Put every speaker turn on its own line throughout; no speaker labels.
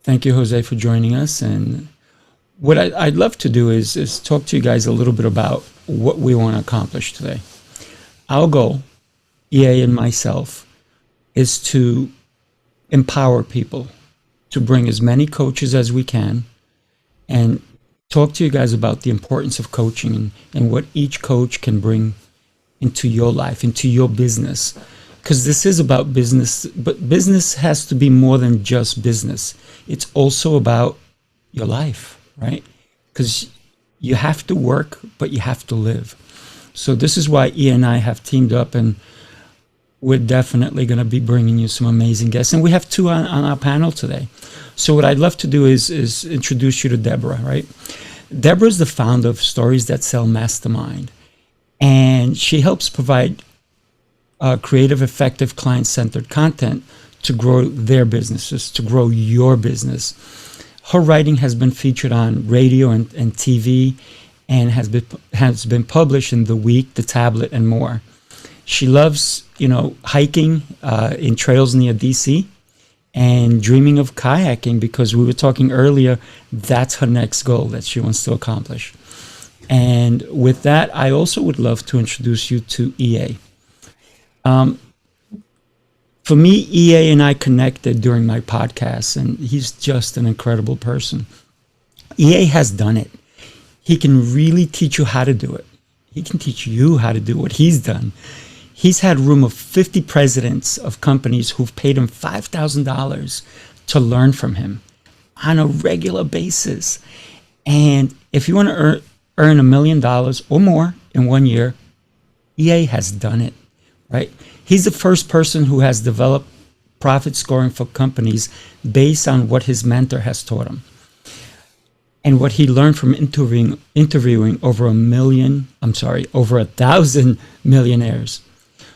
Thank you, Jose, for joining us. And what I'd love to do is talk to you guys a little bit about what we want to accomplish today. Our goal, EA and myself, is to empower people, to bring as many coaches as we can, and talk to you guys about the importance of coaching and what each coach can bring into your life, into your business. Because this is about business, but business has to be more than just business. It's also about your life, right? Because you have to work, but you have to live. So this is why Ian and I have teamed up, and we're definitely going to be bringing you some amazing guests. And we have two on our panel today. So what I'd love to do is introduce you to Deborah, right? Deborah is the founder of Stories That Sell Mastermind. And she helps provide creative, effective, client-centered content to grow their businesses, to grow your business. Her writing has been featured on radio and TV and has been published in The Week, The Tablet, and more. She loves, hiking in trails near DC and dreaming of kayaking, because we were talking earlier, that's her next goal that she wants to accomplish. And with that, I also would love to introduce you to EA. For me, EA and I connected during my podcast, and he's just an incredible person. EA has done it. He can really teach you how to do it. He can teach you how to do what he's done. He's had room of 50 presidents of companies who've paid him $5,000 to learn from him on a regular basis. And if you want to earn $1 million or more in 1 year, EA has done it, right? He's the first person who has developed profit scoring for companies based on what his mentor has taught him and what he learned from interviewing over 1,000 millionaires.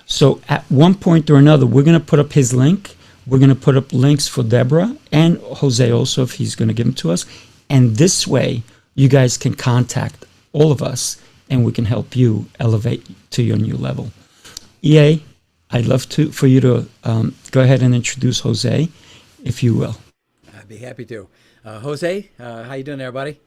So at one point or another, we're going to put up his link. We're going to put up links for Deborah and Jose also, if he's going to give them to us. And this way, you guys can contact all of us and we can help you elevate to your new level. EA, I'd love for you to go ahead and introduce Jose, if you will.
I'd be happy to. Jose, how you doing there, buddy?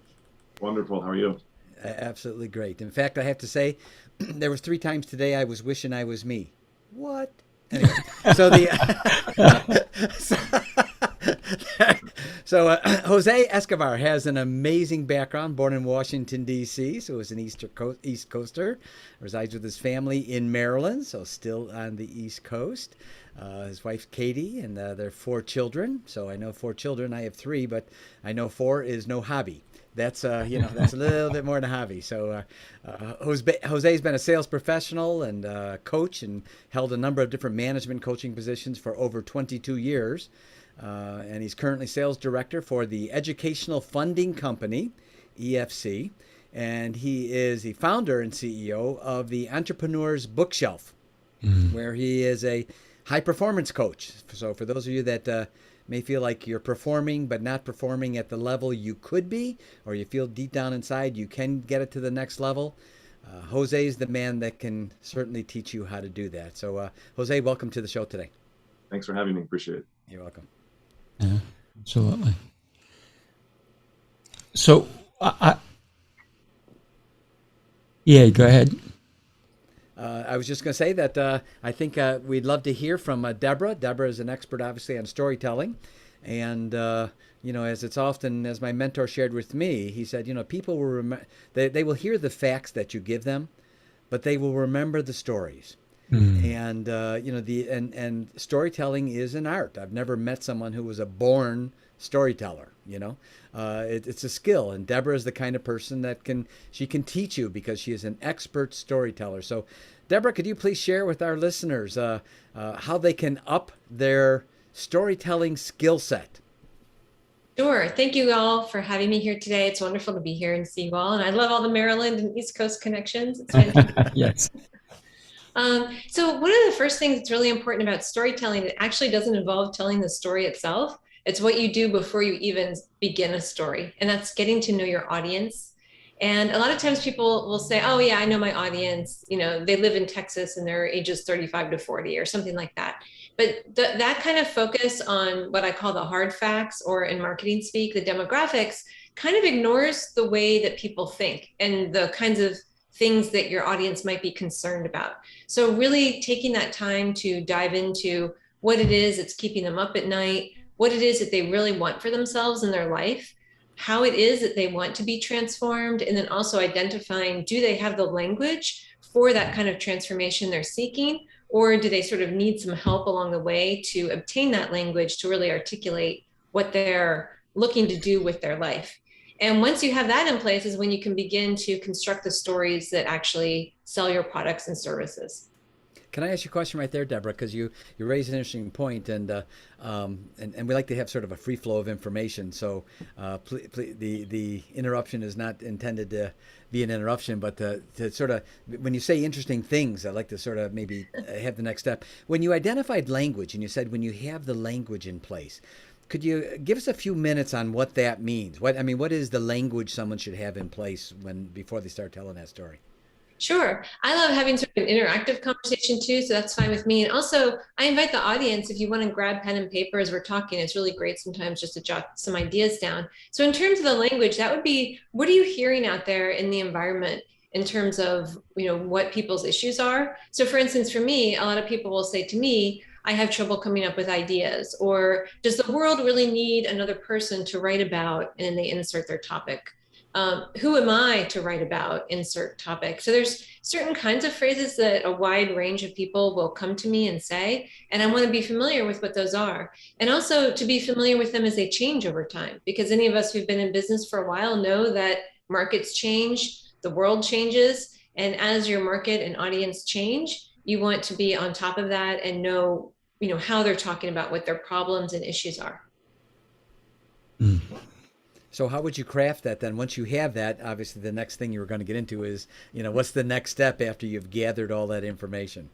Wonderful. How are you?
Absolutely great. In fact, I have to say, there was 3 times today I was wishing I was me. What? Anyway, so Jose Escobar has an amazing background. Born in Washington, D.C., so is an East Coaster. Resides with his family in Maryland, so still on the East Coast. His wife, Katie, and their 4 children. So I know 4 children. I have 3, but I know 4 is no hobby. That's that's a little bit more than a hobby. So Jose's been a sales professional and coach, and held a number of different management coaching positions for over 22 years. And he's currently sales director for the educational funding company, EFC. And he is the founder and CEO of the Entrepreneur's Bookshelf, where he is a high performance coach. So for those of you that may feel like you're performing but not performing at the level you could be, or you feel deep down inside you can get it to the next level, Jose is the man that can certainly teach you how to do that. So Jose, welcome to the show today.
Thanks for having me. Appreciate it.
You're welcome.
Yeah, absolutely. So, yeah, go ahead.
I was just going to say that I think we'd love to hear from Deborah. Deborah is an expert, obviously, on storytelling. And, as it's often, as my mentor shared with me, he said, people will they will hear the facts that you give them, but they will remember the stories. And, and storytelling is an art. I've never met someone who was a born storyteller. It's a skill, and Deborah is the kind of person that she can teach you because she is an expert storyteller. So Deborah, could you please share with our listeners how they can up their storytelling skill set?
Sure. Thank you all for having me here today. It's wonderful to be here and see you all. And I love all the Maryland and East Coast connections. It's fantastic.
Yes.
So one of the first things that's really important about storytelling, it actually doesn't involve telling the story itself. It's what you do before you even begin a story. And that's getting to know your audience And a lot of times people will say, oh yeah, I know my audience, they live in Texas and they're ages 35 to 40 or something like that. But that kind of focus on what I call the hard facts, or in marketing speak, the demographics, kind of ignores the way that people think and the kinds of things that your audience might be concerned about. So really taking that time to dive into what it is that's keeping them up at night, what it is that they really want for themselves in their life, how it is that they want to be transformed, and then also identifying, do they have the language for that kind of transformation they're seeking, or do they sort of need some help along the way to obtain that language to really articulate what they're looking to do with their life. And once you have that in place is when you can begin to construct the stories that actually sell your products and services.
Can I ask you a question right there, Deborah? Because you raised an interesting point, and we like to have sort of a free flow of information. So the interruption is not intended to be an interruption, but to sort of, when you say interesting things, I'd like to sort of maybe have the next step. When you identified language, and you said when you have the language in place, could you give us a few minutes on what that means? What is the language someone should have in place before they start telling that story?
Sure. I love having sort of an interactive conversation too, so that's fine with me. And also, I invite the audience, if you want to grab pen and paper as we're talking, it's really great sometimes just to jot some ideas down. So in terms of the language, that would be, what are you hearing out there in the environment in terms of, what people's issues are? So for instance, for me, a lot of people will say to me, I have trouble coming up with ideas, or does the world really need another person to write about? And then they insert their topic. Who am I to write about, insert topic? So there's certain kinds of phrases that a wide range of people will come to me and say, and I want to be familiar with what those are. And also to be familiar with them as they change over time, because any of us who've been in business for a while know that markets change, the world changes, and as your market and audience change, you want to be on top of that and know, how they're talking about what their problems and issues are.
Mm.
So how would you craft that then? Once you have that, obviously the next thing you were going to get into is, what's the next step after you've gathered all that information?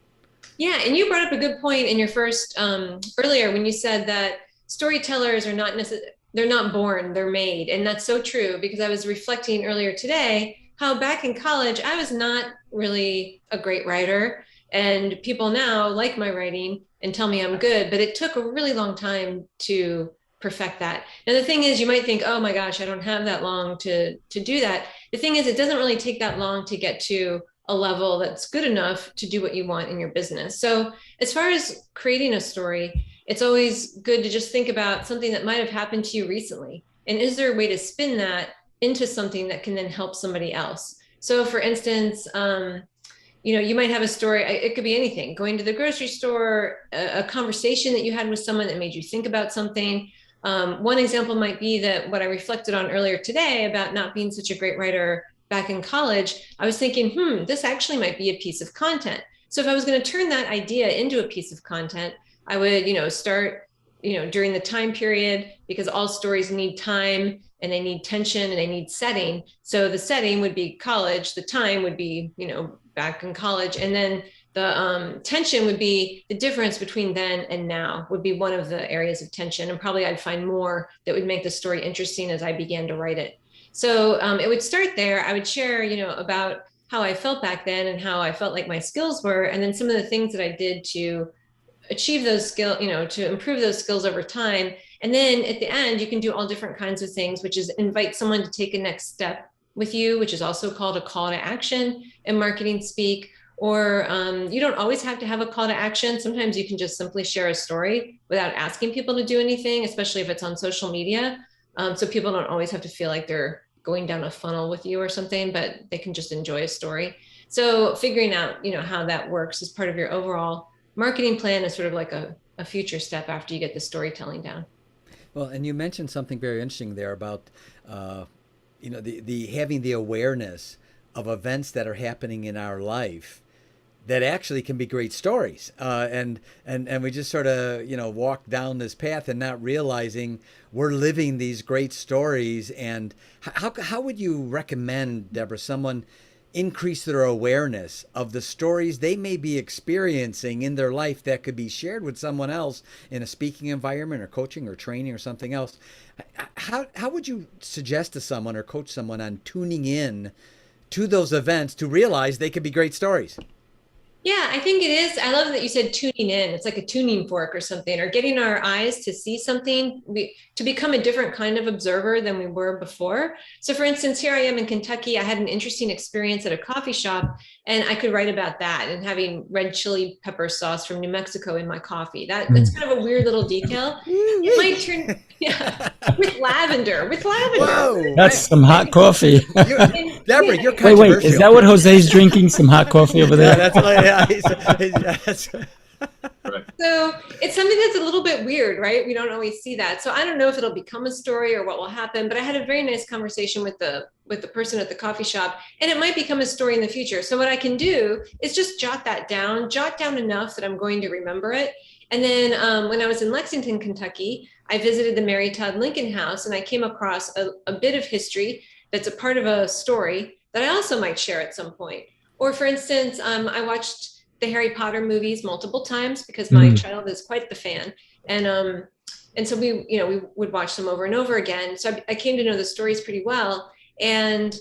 Yeah, and you brought up a good point in your first earlier when you said that storytellers are not necessarily, they're not born, they're made. And that's so true, because I was reflecting earlier today how back in college, I was not really a great writer. And people now like my writing and tell me I'm good, but it took a really long time to perfect that. Now, the thing is, you might think, oh my gosh, I don't have that long to do that. The thing is, it doesn't really take that long to get to a level that's good enough to do what you want in your business. So as far as creating a story, it's always good to just think about something that might have happened to you recently. And is there a way to spin that into something that can then help somebody else? So for instance, you might have a story, it could be anything, going to the grocery store, a conversation that you had with someone that made you think about something. One example might be that what I reflected on earlier today about not being such a great writer back in college, I was thinking, this actually might be a piece of content. So if I was going to turn that idea into a piece of content, I would, start, during the time period, because all stories need time and they need tension and they need setting. So the setting would be college, the time would be, back in college. And then the tension would be the difference between then and now would be one of the areas of tension. And probably I'd find more that would make the story interesting as I began to write it. So it would start there. I would share, about how I felt back then and how I felt like my skills were. And then some of the things that I did to achieve those skills, to improve those skills over time. And then at the end, you can do all different kinds of things, which is invite someone to take a next step with you, which is also called a call to action in marketing speak. Or you don't always have to have a call to action. Sometimes you can just simply share a story without asking people to do anything, especially if it's on social media. So people don't always have to feel like they're going down a funnel with you or something, but they can just enjoy a story. So figuring out, how that works as part of your overall marketing plan is sort of like a future step after you get the storytelling down.
Well, and you mentioned something very interesting there about, the having the awareness of events that are happening in our life that actually can be great stories. And we just sort of, walk down this path and not realizing we're living these great stories. And how would you recommend, Deborah, someone increase their awareness of the stories they may be experiencing in their life that could be shared with someone else in a speaking environment or coaching or training or something else? how would you suggest to someone or coach someone on tuning in to those events to realize they could be great stories?
Yeah, I think it is. I love that you said tuning in. It's like a tuning fork or something, or getting our eyes to see something, to become a different kind of observer than we were before. So, for instance, here I am in Kentucky. I had an interesting experience at a coffee shop, and I could write about that and having red chili pepper sauce from New Mexico in my coffee. That's kind of a weird little detail. It might turn, yeah, with lavender, with lavender.
Whoa,
That's some hot coffee.
Deborah, you're
Wait,
controversial.
is that what Jose's drinking? Some hot coffee over there?
Yeah, that's what. Yeah, that's,
Right.
So it's something that's a little bit weird, right? We don't always see that. So I don't know if it'll become a story or what will happen, but I had a very nice conversation with the person at the coffee shop, and it might become a story in the future. So what I can do is just jot down enough that I'm going to remember it. And then when I was in Lexington, Kentucky, I visited the Mary Todd Lincoln House, and I came across a bit of history that's a part of a story that I also might share at some point. Or for instance, I watched the Harry Potter movies multiple times because my child is quite the fan. And so we would watch them over and over again. So I came to know the stories pretty well. And,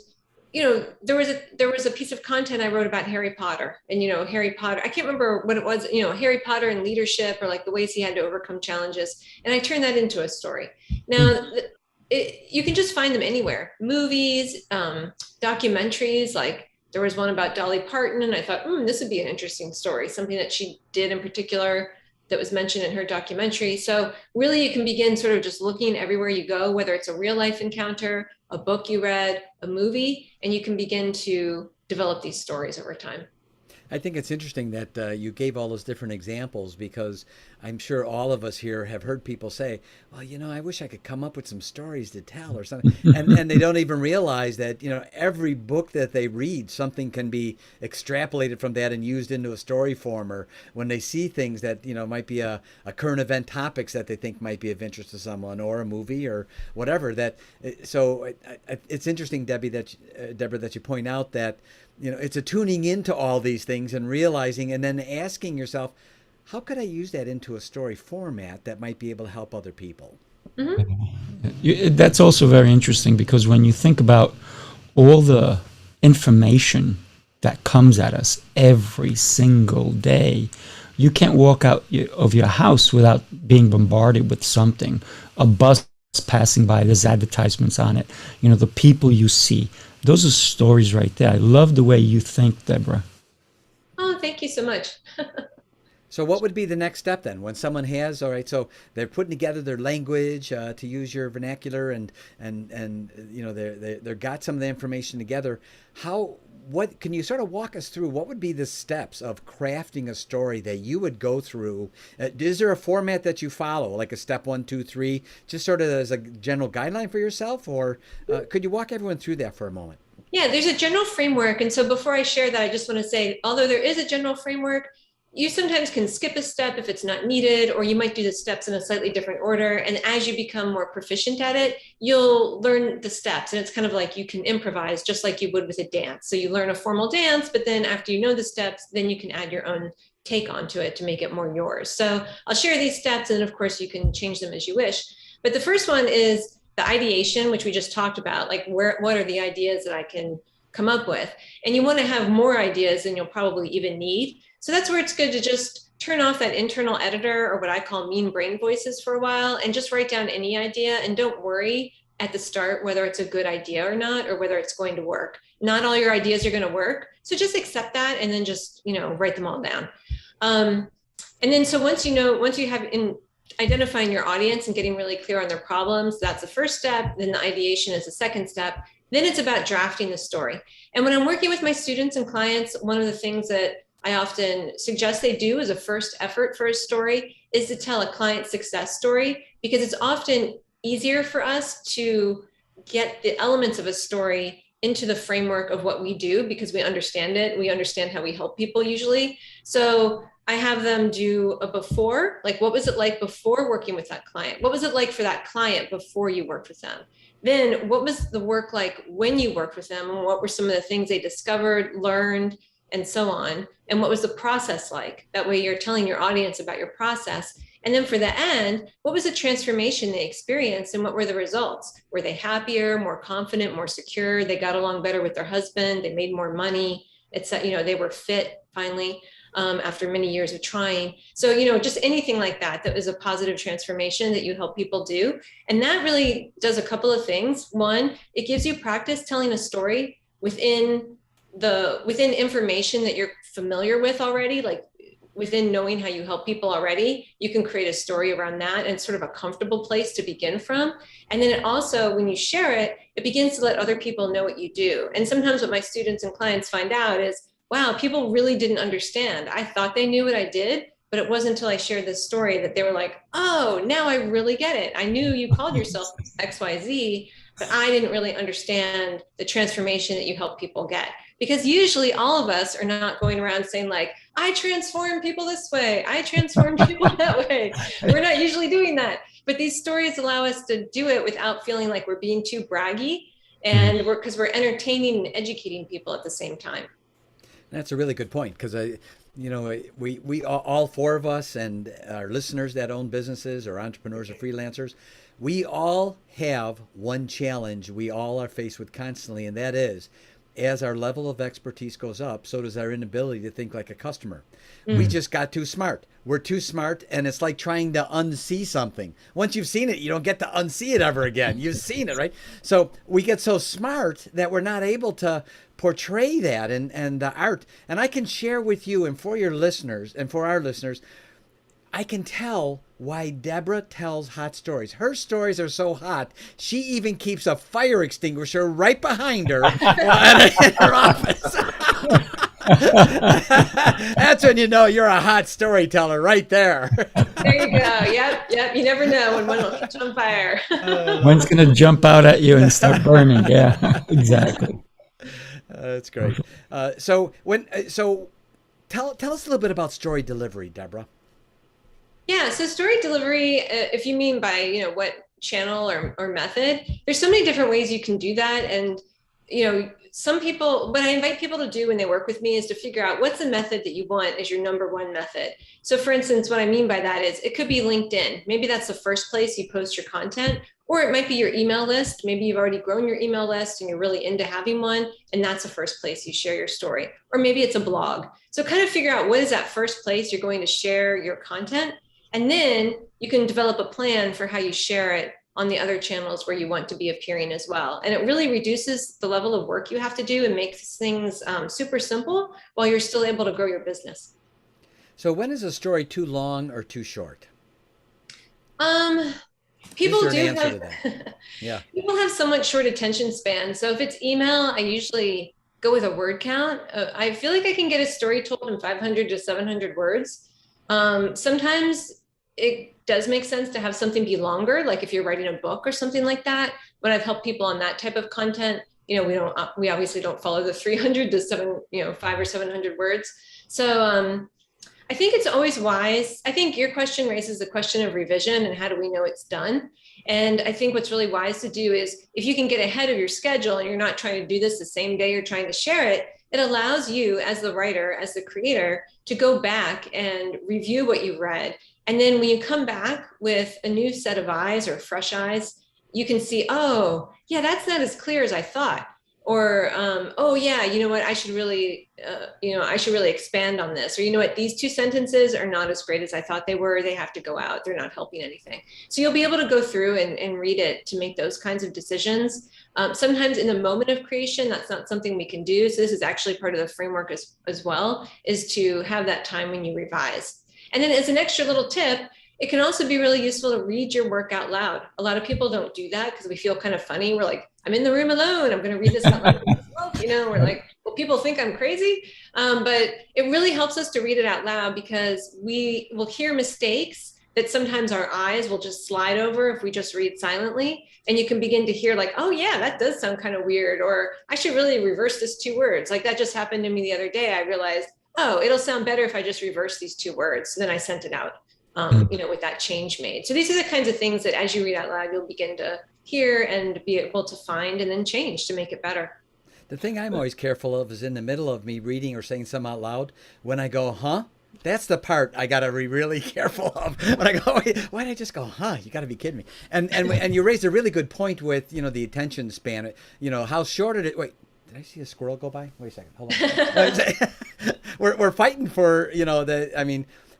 there was a piece of content I wrote about Harry Potter, and, Harry Potter, I can't remember what it was, Harry Potter and leadership, or like the ways he had to overcome challenges. And I turned that into a story. Now, you can just find them anywhere. Movies, documentaries, like there was one about Dolly Parton, and I thought, this would be an interesting story, something that she did in particular that was mentioned in her documentary. So really you can begin sort of just looking everywhere you go, whether it's a real life encounter, a book you read, a movie, and you can begin to develop these stories over time.
I think it's interesting that you gave all those different examples, because I'm sure all of us here have heard people say, well, I wish I could come up with some stories to tell or something. And they don't even realize that, every book that they read, something can be extrapolated from that and used into a story form, or when they see things that, might be a current event topics that they think might be of interest to someone, or a movie or whatever. So it's interesting, Deborah, that you point out that, it's a tuning into all these things and realizing, and then asking yourself, how could I use that into a story format that might be able to help other people?
Mm-hmm. That's also very interesting, because when you think about all the information that comes at us every single day, you can't walk out of your house without being bombarded with something. A bus passing by, there's advertisements on it. The people you see. Those are stories right there. I love the way you think, Deborah.
Oh, thank you so much.
So what would be the next step then when someone has, all right, so they're putting together their language, to use your vernacular, and they've got some of the information together. What can you sort of walk us through? What would be the steps of crafting a story that you would go through? Is there a format that you follow, like a step 1, 2, 3, just sort of as a general guideline for yourself, or could you walk everyone through that for a moment?
Yeah, there's a general framework. And so before I share that, I just want to say, although there is a general framework, you sometimes can skip a step if it's not needed, or you might do the steps in a slightly different order. And as you become more proficient at it, you'll learn the steps. And it's kind of like you can improvise just like you would with a dance. So you learn a formal dance, but then after you know the steps, then you can add your own take onto it to make it more yours. So I'll share these steps, and of course you can change them as you wish. But the first one is the ideation, which we just talked about, like what are the ideas that I can come up with? And you want to have more ideas than you'll probably even need. So that's where it's good to just turn off that internal editor, or what I call mean brain voices, for a while, and just write down any idea. And don't worry at the start whether it's a good idea or not, or whether it's going to work. Not all your ideas are going to work. So just accept that, and then just, write them all down. And then, so once you have identifying your audience and getting really clear on their problems, that's the first step. Then the ideation is the second step. Then it's about drafting the story. And when I'm working with my students and clients, one of the things that I often suggest they do as a first effort for a story is to tell a client success story, because it's often easier for us to get the elements of a story into the framework of what we do, because we understand it. We understand how we help people usually. So I have them do a before, like what was it like before working with that client? What was it like for that client before you worked with them? Then what was the work like when you worked with them, and what were some of the things they discovered, learned, and so on. And what was the process like? That way you're telling your audience about your process. And then for the end, what was the transformation they experienced and what were the results? Were they happier, more confident, more secure? They got along better with their husband. They made more money. It's, they were fit finally. After many years of trying. So, just anything like that is a positive transformation that you help people do. And that really does a couple of things. One, it gives you practice telling a story within information that you're familiar with already, like within knowing how you help people already. You can create a story around that, and it's sort of a comfortable place to begin from. And then it also, when you share it, it begins to let other people know what you do. And sometimes what my students and clients find out is, wow, people really didn't understand. I thought they knew what I did, but it wasn't until I shared this story that they were like, oh, now I really get it. I knew you called yourself XYZ, but I didn't really understand the transformation that you help people get. Because usually all of us are not going around saying like, I transform people this way, I transform people that way. We're not usually doing that. But these stories allow us to do it without feeling like we're being too braggy, and because we're entertaining and educating people at the same time.
That's a really good point, because we all four of us and our listeners that own businesses or entrepreneurs or freelancers, we all have one challenge we all are faced with constantly, and that is, as our level of expertise goes up, so does our inability to think like a customer. We just got too smart. We're too smart, and it's like trying to unsee something. Once you've seen it, you don't get to unsee it ever again. You've seen it, right? So we get so smart that we're not able to portray that and the art. And I can share with you and for your listeners and for our listeners, I can tell why Deborah tells hot stories. Her stories are so hot, she even keeps a fire extinguisher right behind her in her office. That's when you know you're a hot storyteller right there.
There you go. Yep. You never know when one will catch on fire.
One's going to jump out at you and start burning. Yeah, exactly.
That's great. So tell us a little bit about story delivery, Deborah.
Yeah, so story delivery, if you mean by, what channel or method, there's so many different ways you can do that. And, some people, what I invite people to do when they work with me is to figure out what's the method that you want as your number one method. So for instance, what I mean by that is it could be LinkedIn. Maybe that's the first place you post your content, or it might be your email list. Maybe you've already grown your email list and you're really into having one, and that's the first place you share your story. Or maybe it's a blog. So kind of figure out what is that first place you're going to share your content. And then you can develop a plan for how you share it on the other channels where you want to be appearing as well. And it really reduces the level of work you have to do and makes things super simple while you're still able to grow your business.
So when is a story too long or too short?
People
Is there
do
an answer
have,
to that? Yeah.
People have somewhat short attention span. So if it's email, I usually go with a word count. I feel like I can get a story told in 500 to 700 words. Sometimes it does make sense to have something be longer, like if you're writing a book or something like that. When I've helped people on that type of content, we obviously don't follow the 300 to 5 or 700 words. So I think it's always wise. I think your question raises the question of revision and how do we know it's done? And I think what's really wise to do is if you can get ahead of your schedule and you're not trying to do this the same day you're trying to share it, it allows you as the writer, as the creator, to go back and review what you read. And then when you come back with a new set of eyes or fresh eyes, you can see, oh, yeah, that's not as clear as I thought. Or, oh yeah, you know what, I should really expand on this. Or, you know what, these two sentences are not as great as I thought they were. They have to go out. They're not helping anything. So you'll be able to go through and read it to make those kinds of decisions. Sometimes in the moment of creation, that's not something we can do. So this is actually part of the framework as well, is to have that time when you revise. And then as an extra little tip, it can also be really useful to read your work out loud. A lot of people don't do that because we feel kind of funny. We're like, I'm in the room alone, I'm going to read this out loud. We're like, well, people think I'm crazy. But it really helps us to read it out loud because we will hear mistakes that sometimes our eyes will just slide over if we just read silently. And you can begin to hear like, oh yeah, that does sound kind of weird. Or I should really reverse this 2 words. Like that just happened to me the other day. I realized, oh, it'll sound better if I just reverse these 2 words. So then I sent it out. With that change made. So these are the kinds of things that as you read out loud, you'll begin to hear and be able to find and then change to make it better.
The thing I'm always careful of is in the middle of me reading or saying something out loud, when I go, huh? That's the part I got to be really careful of. When I go, why did I just go, huh? You got to be kidding me. And you raised a really good point with, the attention span. How short it is. Wait, did I see a squirrel go by? Wait a second. Hold on. we're fighting for,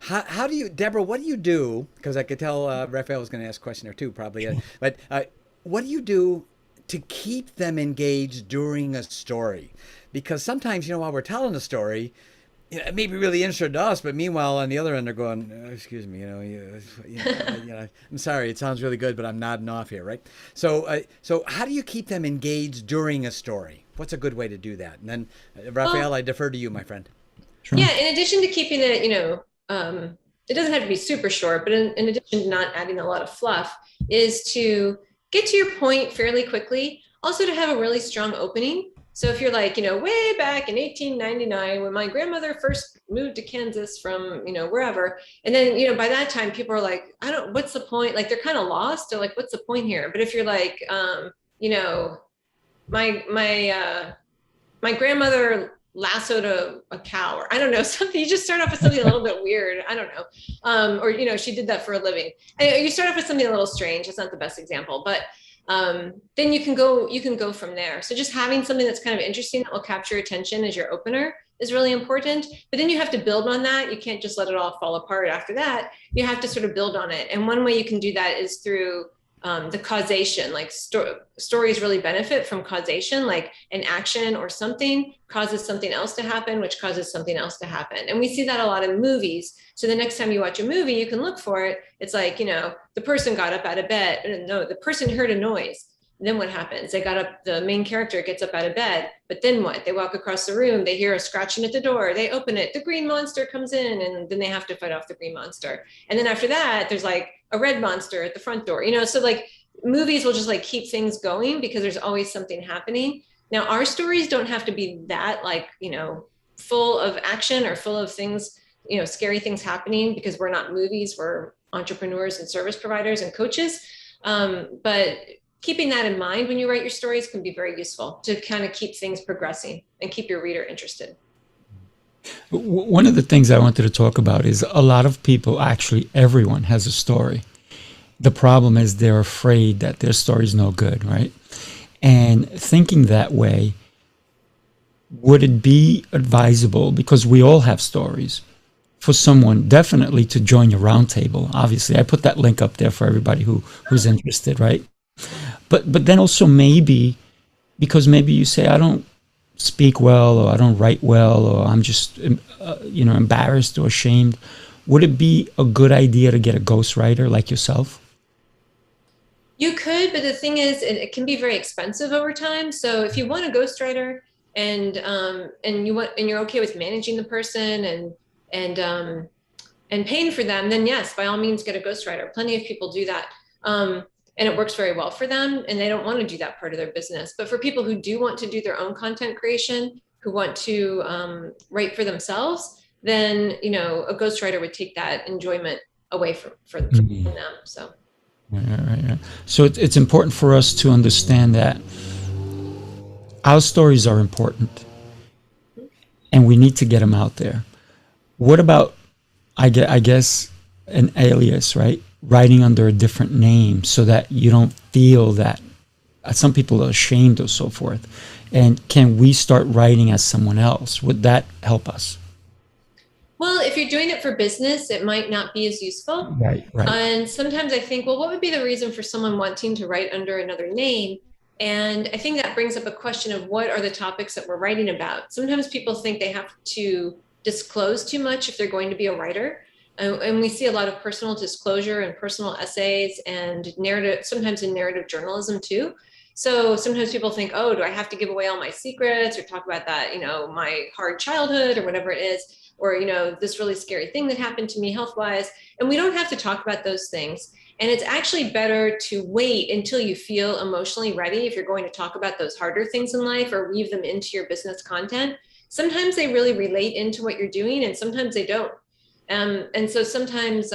how do you, Deborah, what do you do? Because I could tell Rafael was going to ask a question or two probably. But what do you do to keep them engaged during a story? Because sometimes, while we're telling a story, it may be really interesting to us, but meanwhile, on the other end, they're going, excuse me, I'm sorry, it sounds really good, but I'm nodding off here, right? So how do you keep them engaged during a story? What's a good way to do that? And then, Rafael, I defer to you, my friend.
Sure.
Yeah, in addition to keeping it, it doesn't have to be super short, but in addition to not adding a lot of fluff, is to get to your point fairly quickly. Also to have a really strong opening. So if you're like, way back in 1899, when my grandmother first moved to Kansas from, wherever, and then, by that time, people are like, what's the point? Like, they're kind of lost. They're like, what's the point here? But if you're like, my grandmother lassoed a cow, or I don't know, something, you just start off with something a little bit weird. I don't know. Or, she did that for a living. And you start off with something a little strange. It's not the best example, but then you can go from there. So just having something that's kind of interesting that will capture attention as your opener is really important. But then you have to build on that. You can't just let it all fall apart after that. You have to sort of build on it. And one way you can do that is through the causation. Like stories really benefit from causation, like an action or something causes something else to happen, which causes something else to happen. And we see that a lot in movies. So the next time you watch a movie, you can look for it. It's like, the person got up out of bed. No, the person heard a noise. Then what happens? They got up, the main character gets up out of bed, but then what? They walk across the room, they hear a scratching at the door, they open it, the green monster comes in, and then they have to fight off the green monster. And then after that, there's like a red monster at the front door, so like movies will just like keep things going because there's always something happening. Now, our stories don't have to be that like, full of action or full of things, scary things happening, because we're not movies, we're entrepreneurs and service providers and coaches. But keeping that in mind when you write your stories can be very useful to kind of keep things progressing and keep your reader interested.
One of the things I wanted to talk about is a lot of people, actually everyone has a story. The problem is they're afraid that their story is no good, right? And thinking that way, would it be advisable, because we all have stories, for someone definitely to join your roundtable? Obviously, I put that link up there for everybody who's interested, right? But then also maybe, because maybe you say, I don't speak well, or I don't write well, or I'm just embarrassed or ashamed. Would it be a good idea to get a ghostwriter like yourself?
You could, but the thing is, it can be very expensive over time. So if you want a ghostwriter and you're okay with managing the person and paying for them, then yes, by all means, get a ghostwriter. Plenty of people do that. And it works very well for them, and they don't want to do that part of their business. But for people who do want to do their own content creation, who want to write for themselves, then a ghostwriter would take that enjoyment away from them. So,
right. So it's important for us to understand that our stories are important, and we need to get them out there. What about, I guess, an alias, right? Writing under a different name so that you don't feel that some people are ashamed or so forth. And can we start writing as someone else? Would that help us?
Well, if you're doing it for business, it might not be as useful.
Right.
And sometimes I think, well, what would be the reason for someone wanting to write under another name? And I think that brings up a question of what are the topics that we're writing about? Sometimes people think they have to disclose too much if they're going to be a writer. And we see a lot of personal disclosure and personal essays and narrative, sometimes in narrative journalism too. So sometimes people think, oh, do I have to give away all my secrets or talk about that, my hard childhood or whatever it is, or, this really scary thing that happened to me health-wise. And we don't have to talk about those things. And it's actually better to wait until you feel emotionally ready if you're going to talk about those harder things in life or weave them into your business content. Sometimes they really relate into what you're doing and sometimes they don't. And so sometimes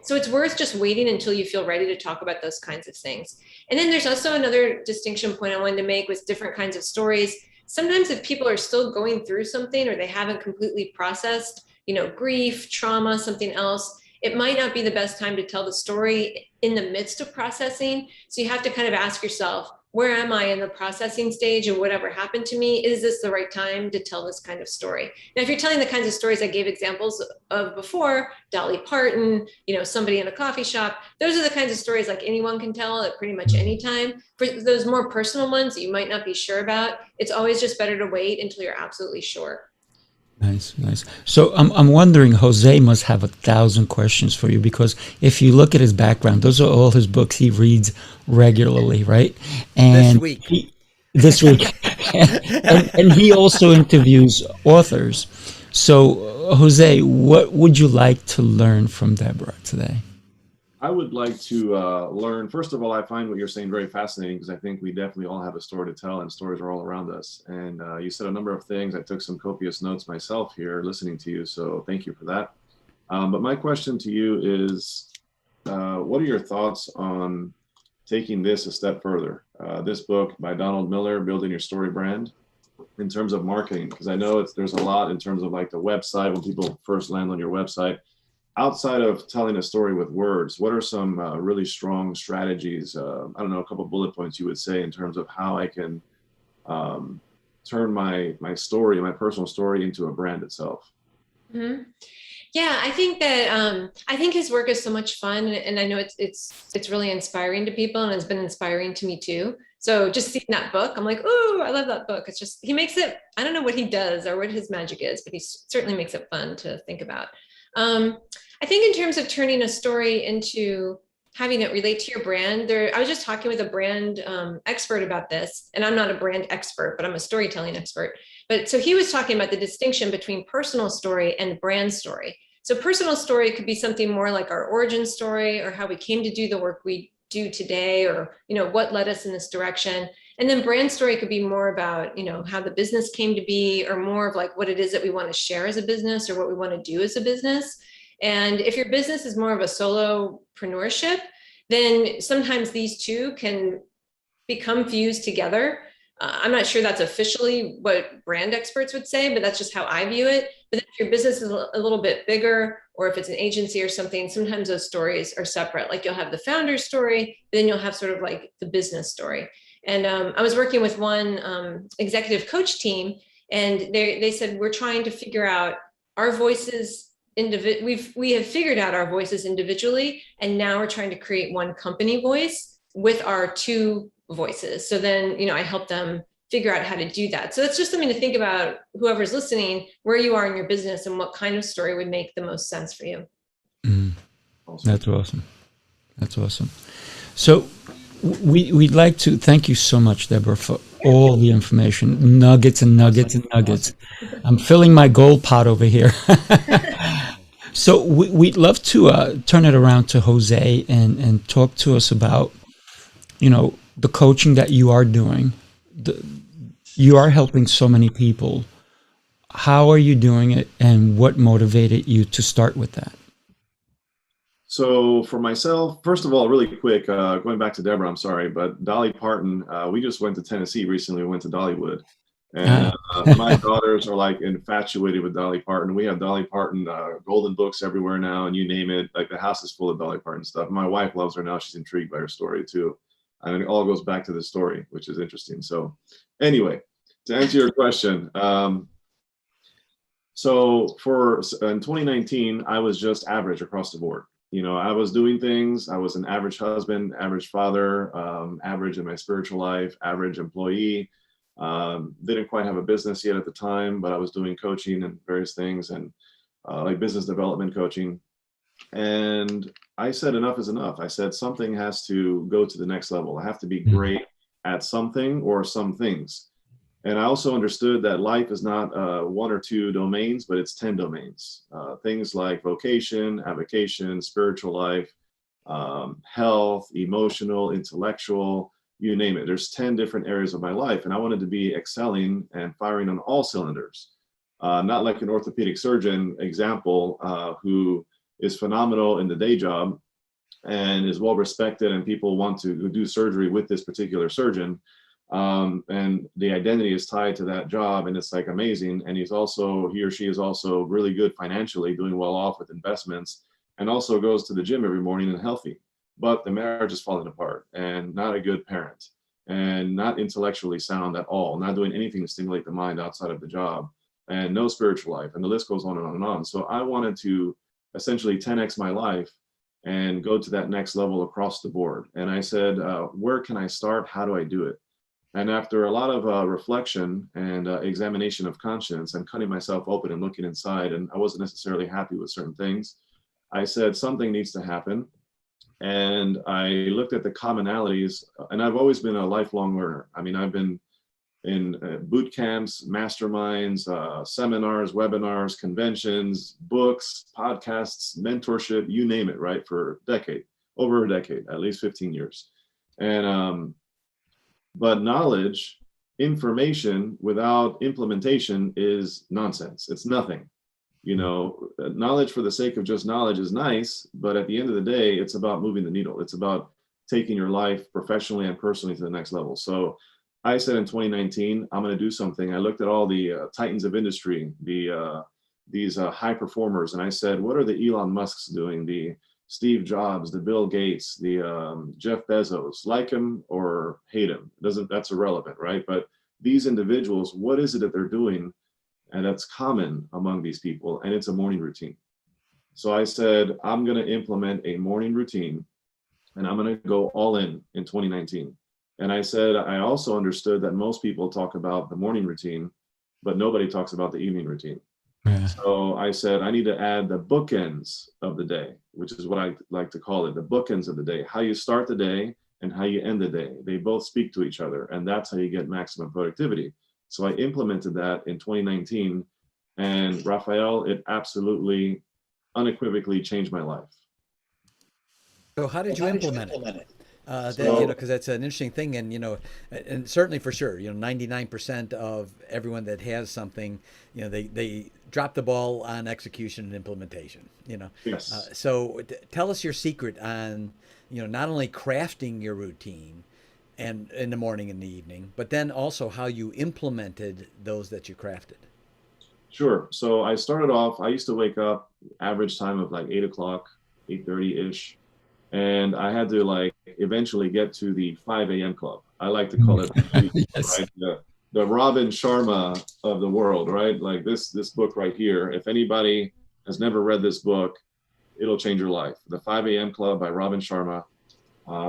So it's worth just waiting until you feel ready to talk about those kinds of things. And then there's also another distinction point I wanted to make with different kinds of stories. Sometimes if people are still going through something or they haven't completely processed, grief, trauma, something else, it might not be the best time to tell the story in the midst of processing. So you have to kind of ask yourself, where am I in the processing stage of whatever happened to me? Is this the right time to tell this kind of story? Now, if you're telling the kinds of stories I gave examples of before, Dolly Parton, somebody in a coffee shop, those are the kinds of stories like anyone can tell at pretty much any time. For those more personal ones that you might not be sure about, it's always just better to wait until you're absolutely sure.
Nice. So I'm wondering, Jose must have 1,000 questions for you, because if you look at his background, those are all his books he reads regularly, right? And this week, and he also interviews authors. So, Jose, what would you like to learn from Deborah today?
I would like to learn, first of all, I find what you're saying very fascinating, because I think we definitely all have a story to tell, and stories are all around us. And you said a number of things. I took some copious notes myself here listening to you, so thank you for that. But my question to you is, what are your thoughts on taking this a step further? This book by Donald Miller, Building Your Story Brand, in terms of marketing, because I know there's a lot in terms of like the website, when people first land on your website. Outside of telling a story with words, what are some really strong strategies? I don't know, a couple of bullet points you would say in terms of how I can turn my story, my personal story, into a brand itself.
Mm-hmm. Yeah, I think that I think his work is so much fun, and I know it's really inspiring to people, and it's been inspiring to me too. So just seeing that book, I'm like, oh, I love that book. It's just, he makes it, I don't know what he does or what his magic is, but he certainly makes it fun to think about. I think in terms of turning a story into having it relate to your brand, I was just talking with a brand expert about this, and I'm not a brand expert, but I'm a storytelling expert. But so he was talking about the distinction between personal story and brand story. So personal story could be something more like our origin story, or how we came to do the work we do today, or what led us in this direction. And then brand story could be more about how the business came to be, or more of like what it is that we want to share as a business, or what we want to do as a business. And if your business is more of a solopreneurship, then sometimes these two can become fused together. I'm not sure that's officially what brand experts would say, but that's just how I view it. But if your business is a little bit bigger, or if it's an agency or something, sometimes those stories are separate. Like you'll have the founder's story, then you'll have sort of like the business story. And I was working with one executive coach team, and they said, we're trying to figure out our voices. We have figured out our voices individually, and now we're trying to create one company voice with our two voices. So then, I help them figure out how to do that. So that's just something to think about, whoever's listening, where you are in your business and what kind of story would make the most sense for you.
Awesome.
That's awesome. So we'd like to thank you so much, Deborah, for all the information, nuggets and nuggets and nuggets. I'm filling my gold pot over here. So we'd love to turn it around to Jose and talk to us about, the coaching that you are doing. You are helping so many people. How are you doing it, and what motivated you to start with that?
So for myself, first of all, really quick, going back to Deborah, I'm sorry, but Dolly Parton, we just went to Tennessee recently. We went to Dollywood. And my daughters are like infatuated with Dolly Parton. We have Dolly Parton golden books everywhere now, and you name it. Like the house is full of Dolly Parton stuff. My wife loves her now. She's intrigued by her story too. And it all goes back to the story, which is interesting. So anyway, to answer your question, so in 2019, I was just average across the board. I was doing things. I was an average husband, average father, average in my spiritual life, average employee. Didn't quite have a business yet at the time, but I was doing coaching and various things, and like business development coaching. And I said, enough is enough. I said, something has to go to the next level. I have to be great at something or some things. And I also understood that life is not one or two domains, but it's 10 domains. Things like vocation, avocation, spiritual life, health, emotional, intellectual, you name it. There's 10 different areas of my life, and I wanted to be excelling and firing on all cylinders. Not like an orthopedic surgeon example who is phenomenal in the day job and is well respected, and people want to do surgery with this particular surgeon. And the identity is tied to that job, and it's like amazing. And he or she is also really good financially, doing well off with investments, and also goes to the gym every morning and healthy. But the marriage is falling apart, and not a good parent, and not intellectually sound at all, not doing anything to stimulate the mind outside of the job, and no spiritual life. And the list goes on and on and on. So I wanted to essentially 10x my life and go to that next level across the board. And I said, where can I start? How do I do it? And after a lot of reflection and examination of conscience and cutting myself open and looking inside, and I wasn't necessarily happy with certain things, I said something needs to happen. And I looked at the commonalities, and I've always been a lifelong learner. I mean, I've been in boot camps, masterminds, seminars, webinars, conventions, books, podcasts, mentorship, you name it, right? For over a decade, at least 15 years. And, but knowledge, information without implementation is nonsense. It's nothing. You know, knowledge for the sake of just knowledge is nice, but at the end of the day, it's about moving the needle. It's about taking your life professionally and personally to the next level. So I said in 2019, I'm going to do something. I looked at all the titans of industry, these high performers, and I said, what are the Elon Musks doing? The Steve Jobs, the Bill Gates, the Jeff Bezos, like him or hate him. That's irrelevant, right? But these individuals, what is it that they're doing? And that's common among these people, and it's a morning routine. So I said, I'm going to implement a morning routine, and I'm going to go all in 2019. And I said, I also understood that most people talk about the morning routine, but nobody talks about the evening routine. Yeah. So I said, I need to add the bookends of the day, which is what I like to call it, the bookends of the day, how you start the day and how you end the day. They both speak to each other, and that's how you get maximum productivity. So I implemented that in 2019, and Rafael, it absolutely, unequivocally changed my life.
So how did you implement it? Because that's an interesting thing, and and certainly for sure, 99% of everyone that has something, they drop the ball on execution and implementation.
Yes.
So tell us your secret on, not only crafting your routine, and in the morning and the evening, but then also how you implemented those that you crafted.
Sure. So I started off, I used to wake up average time of like 8 o'clock, 8:30-ish. And I had to eventually get to the 5 a.m. club. I like to call it yes. Right? The Robin Sharma of the world, right? Like this book right here. If anybody has never read this book, it'll change your life. The 5 a.m. Club by Robin Sharma.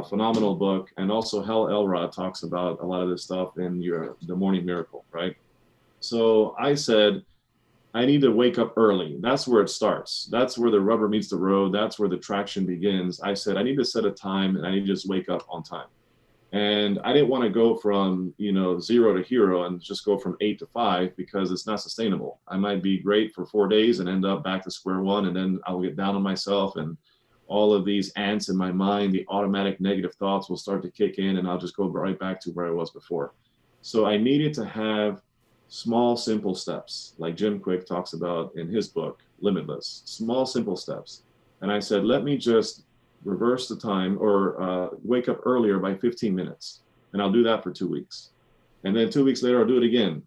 Phenomenal book. And also Hal Elrod talks about a lot of this stuff in The Morning Miracle, right? So I said, I need to wake up early. That's where it starts. That's where the rubber meets the road. That's where the traction begins. I said, I need to set a time, and I need to just wake up on time. And I didn't want to go from, 0 to hero and just go from 8 to 5 because it's not sustainable. I might be great for 4 days and end up back to square one, and then I'll get down on myself, and all of these ants in my mind, the automatic negative thoughts will start to kick in, and I'll just go right back to where I was before. So I needed to have small, simple steps, like Jim Quick talks about in his book, Limitless, small, simple steps. And I said, let me just reverse the time or wake up earlier by 15 minutes. And I'll do that for 2 weeks. And then 2 weeks later, I'll do it again.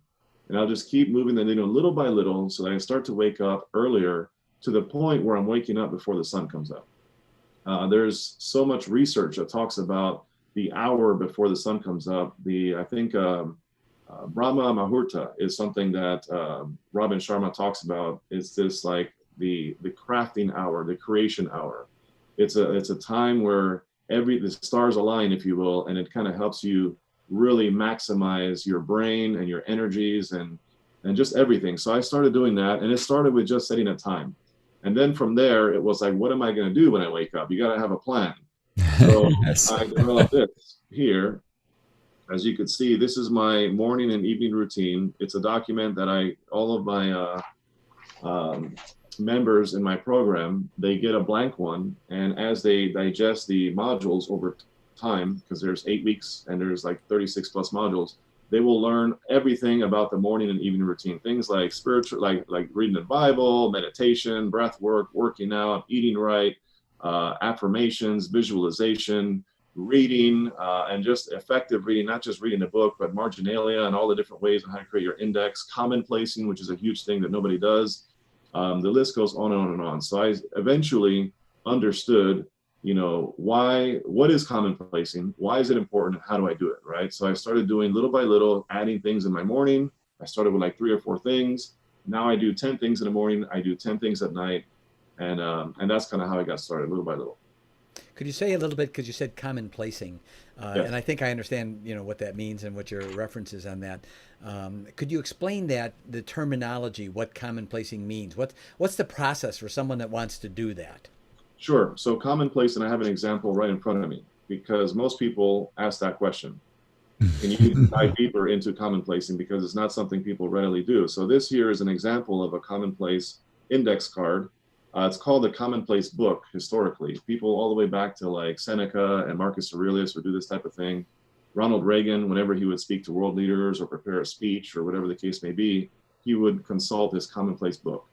And I'll just keep moving the needle little by little so that I start to wake up earlier to the point where I'm waking up before the sun comes up. There's so much research that talks about the hour before the sun comes up. I think Brahma Muhurta is something that Robin Sharma talks about. It's this like the crafting hour, the creation hour. It's a time where the stars align, if you will, and it kind of helps you really maximize your brain and your energies and just everything. So I started doing that, and it started with just setting a time. And then from there, it was like, what am I going to do when I wake up? You got to have a plan. So yes. I developed this here. As you can see, this is my morning and evening routine. It's a document that all of my members in my program, they get a blank one. And as they digest the modules over time, because there's 8 weeks and there's like 36 plus modules, they will learn everything about the morning and evening routine. Things like spiritual, like reading the Bible, meditation, breath work, working out, eating right, affirmations, visualization, reading, and just effective reading, not just reading a book, but marginalia and all the different ways on how to create your index, commonplacing, which is a huge thing that nobody does. The list goes on and on and on. So I eventually understood, what is commonplacing? Why is it important? How do I do it? Right. So I started doing little by little, adding things in my morning. I started with like 3 or 4 things. Now I do 10 things in the morning. I do 10 things at night. And that's kind of how I got started, little by little.
Could you say a little bit, because you said commonplacing,
Yes.
and I think I understand, what that means and what your references on that. Could you explain the terminology, what commonplacing means? What's the process for someone that wants to do that?
Sure. So commonplace, and I have an example right in front of me, because most people ask that question. And you need to dive deeper into commonplacing because it's not something people readily do. So this here is an example of a commonplace index card. It's called the commonplace book historically. People all the way back to like Seneca and Marcus Aurelius would do this type of thing. Ronald Reagan, whenever he would speak to world leaders or prepare a speech or whatever the case may be, he would consult his commonplace book.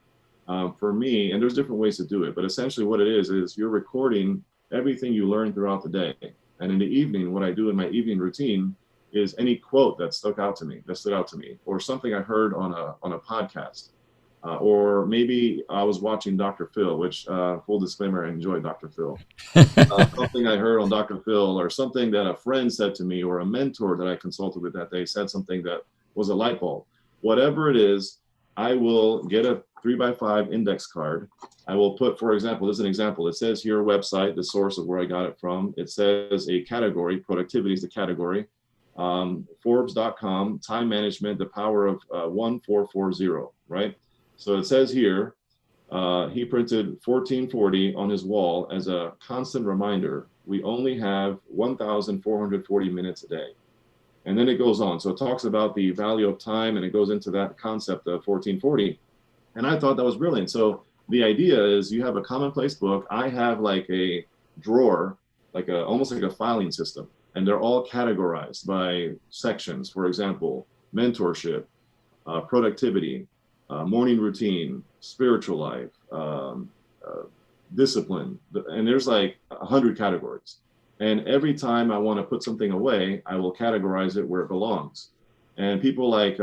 For me, and there's different ways to do it, but essentially what it is you're recording everything you learn throughout the day. And in the evening, what I do in my evening routine is any quote that stood out to me, or something I heard on a podcast, or maybe I was watching Dr. Phil, which full disclaimer, I enjoy Dr. Phil. Something I heard on Dr. Phil, or something that a friend said to me, or a mentor that I consulted with that day said something that was a light bulb. Whatever it is, I will get a 3x5 index card. I will put, for example, this is an example. It says here website, the source of where I got it from. It says a category, productivity is the category. Forbes.com, time management, the power of 1440, right? So it says here, he printed 1440 on his wall as a constant reminder. We only have 1,440 minutes a day. And then it goes on. So it talks about the value of time, and it goes into that concept of 1440. And I thought that was brilliant. So the idea is you have a commonplace book. I have like a drawer, almost like a filing system. And they're all categorized by sections. For example, mentorship, productivity, morning routine, spiritual life, discipline. And there's like 100 categories. And every time I want to put something away, I will categorize it where it belongs. And people like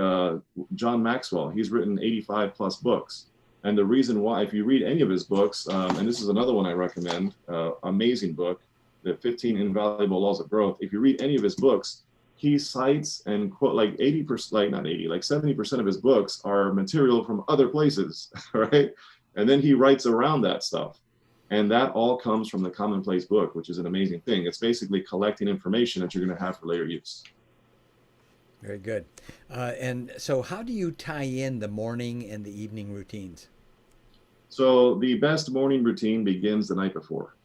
John Maxwell, he's written 85 plus books. And the reason why, if you read any of his books, and this is another one I recommend, amazing book, The 15 Invaluable Laws of Growth. If you read any of his books, he cites and quote like 80%, like not 80, like 70% of his books are material from other places, right? And then he writes around that stuff. And that all comes from the commonplace book, which is an amazing thing. It's basically collecting information that you're going to have for later use.
Very good. And so how do you tie in the morning and the evening routines?
So the best morning routine begins the night before.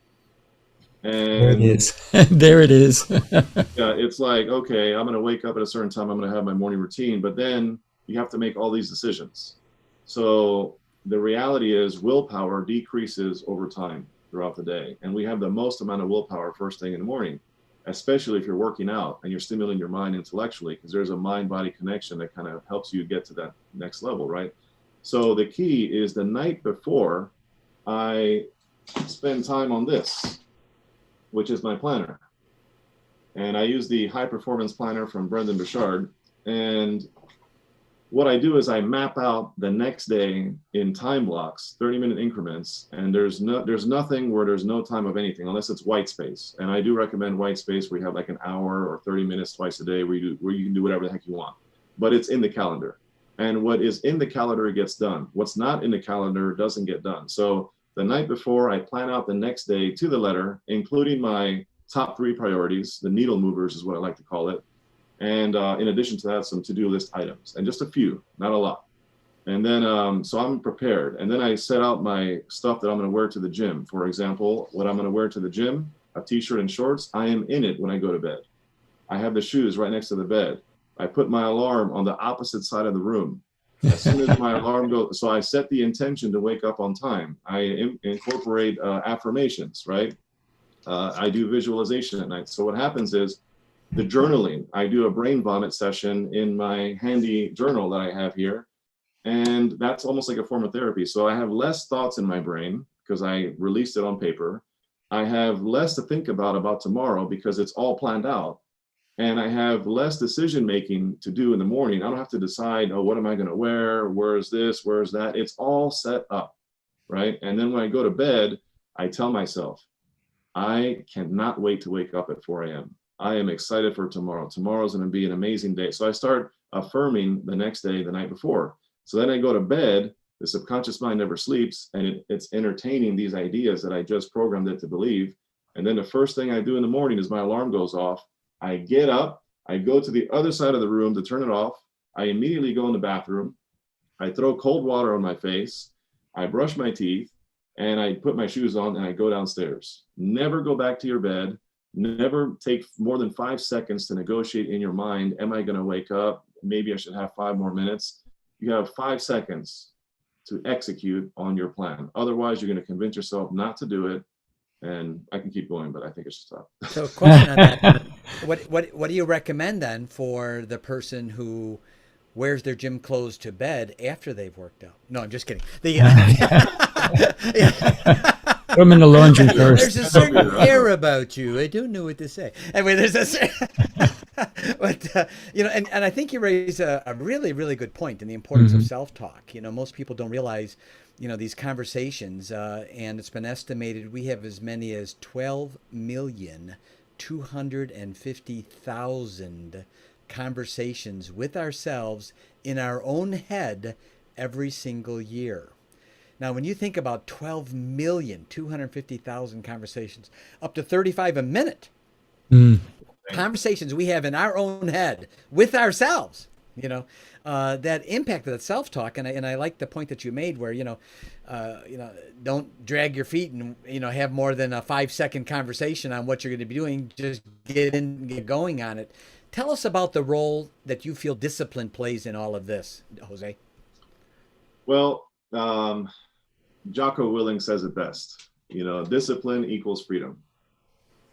And
there it is. There it is.
Yeah, it's like, okay, I'm going to wake up at a certain time. I'm going to have my morning routine, but then you have to make all these decisions. So the reality is willpower decreases over time throughout the day. And we have the most amount of willpower first thing in the morning, especially if you're working out and you're stimulating your mind intellectually, because there's a mind-body connection that kind of helps you get to that next level, right? So the key is the night before, I spend time on this, which is my planner. And I use the high performance planner from Brendan Burchard. And what I do is I map out the next day in time blocks, 30-minute increments. And there's nothing where there's no time of anything, unless it's white space. And I do recommend white space where you have like an hour or 30 minutes twice a day where you can do whatever the heck you want. But it's in the calendar. And what is in the calendar gets done. What's not in the calendar doesn't get done. So the night before, I plan out the next day to the letter, including my top 3 priorities. The needle movers is what I like to call it. And in addition to that, some to-do list items, and just a few, not a lot. And then, so I'm prepared. And then I set out my stuff that I'm going to wear to the gym. For example, what I'm going to wear to the gym, a t-shirt and shorts, I am in it when I go to bed. I have the shoes right next to the bed. I put my alarm on the opposite side of the room. As soon as my alarm goes, so I set the intention to wake up on time. I incorporate affirmations, right? I do visualization at night. So what happens is The journaling, I do a brain vomit session in my handy journal that I have here. And that's almost like a form of therapy. So I have less thoughts in my brain because I released it on paper. I have less to think about tomorrow because it's all planned out. And I have less decision making to do in the morning. I don't have to decide, oh, what am I going to wear? Where's this? Where's that? It's all set up, right? And then when I go to bed, I tell myself, I cannot wait to wake up at 4 a.m. I am excited for tomorrow. Tomorrow's going to be an amazing day. So I start affirming the next day, the night before. So then I go to bed, the subconscious mind never sleeps, and it's entertaining these ideas that I just programmed it to believe. And then the first thing I do in the morning is my alarm goes off. I get up, I go to the other side of the room to turn it off. I immediately go in the bathroom. I throw cold water on my face. I brush my teeth, and I put my shoes on and I go downstairs. Never go back to your bed. Never take more than 5 seconds to negotiate in your mind. Am I going to wake up? Maybe I should have 5 more minutes. You have 5 seconds to execute on your plan. Otherwise, you're going to convince yourself not to do it. And I can keep going, but I think it's just tough.
So question on that, what do you recommend then for the person who wears their gym clothes to bed after they've worked out? No, I'm just kidding.
Put them in the laundry first.
There's a certain air about you. I don't know what to say. Anyway, there's a but and I think you raise a really, really good point in the importance of self-talk. Most people don't realize, these conversations, and it's been estimated we have as many as 12,250,000 conversations with ourselves in our own head every single year. Now, when you think about 12,250,000 conversations, up to 35 a minute, conversations we have in our own head with ourselves, that impact of that self-talk. And I like the point that you made where, don't drag your feet and, have more than a 5-second conversation on what you're going to be doing. Just get going on it. Tell us about the role that you feel discipline plays in all of this, Jose.
Well, Jocko Willink says it best, discipline equals freedom,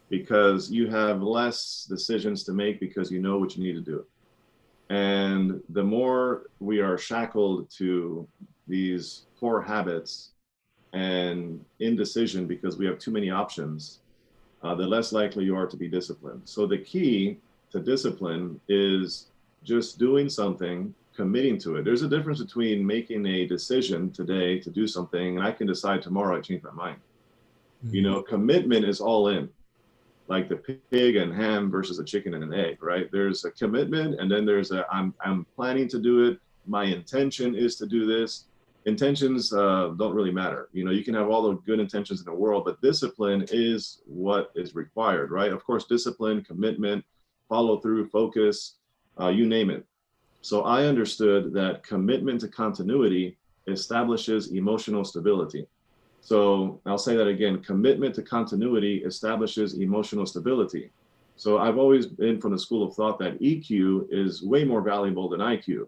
because you have less decisions to make because you know what you need to do. And the more we are shackled to these poor habits and indecision because we have too many options, the less likely you are to be disciplined. So the key to discipline is just doing something, committing to it. There's a difference between making a decision today to do something and I can decide tomorrow I change my mind. Commitment is all in, like the pig and ham versus a chicken and an egg, right? There's a commitment, and then there's I'm planning to do it. My intention is to do this. Intentions don't really matter. You can have all the good intentions in the world, but discipline is what is required, right? Of course, discipline, commitment, follow through, focus, you name it. So I understood that commitment to continuity establishes emotional stability. So I'll say that again, commitment to continuity establishes emotional stability. So I've always been from the school of thought that EQ is way more valuable than IQ,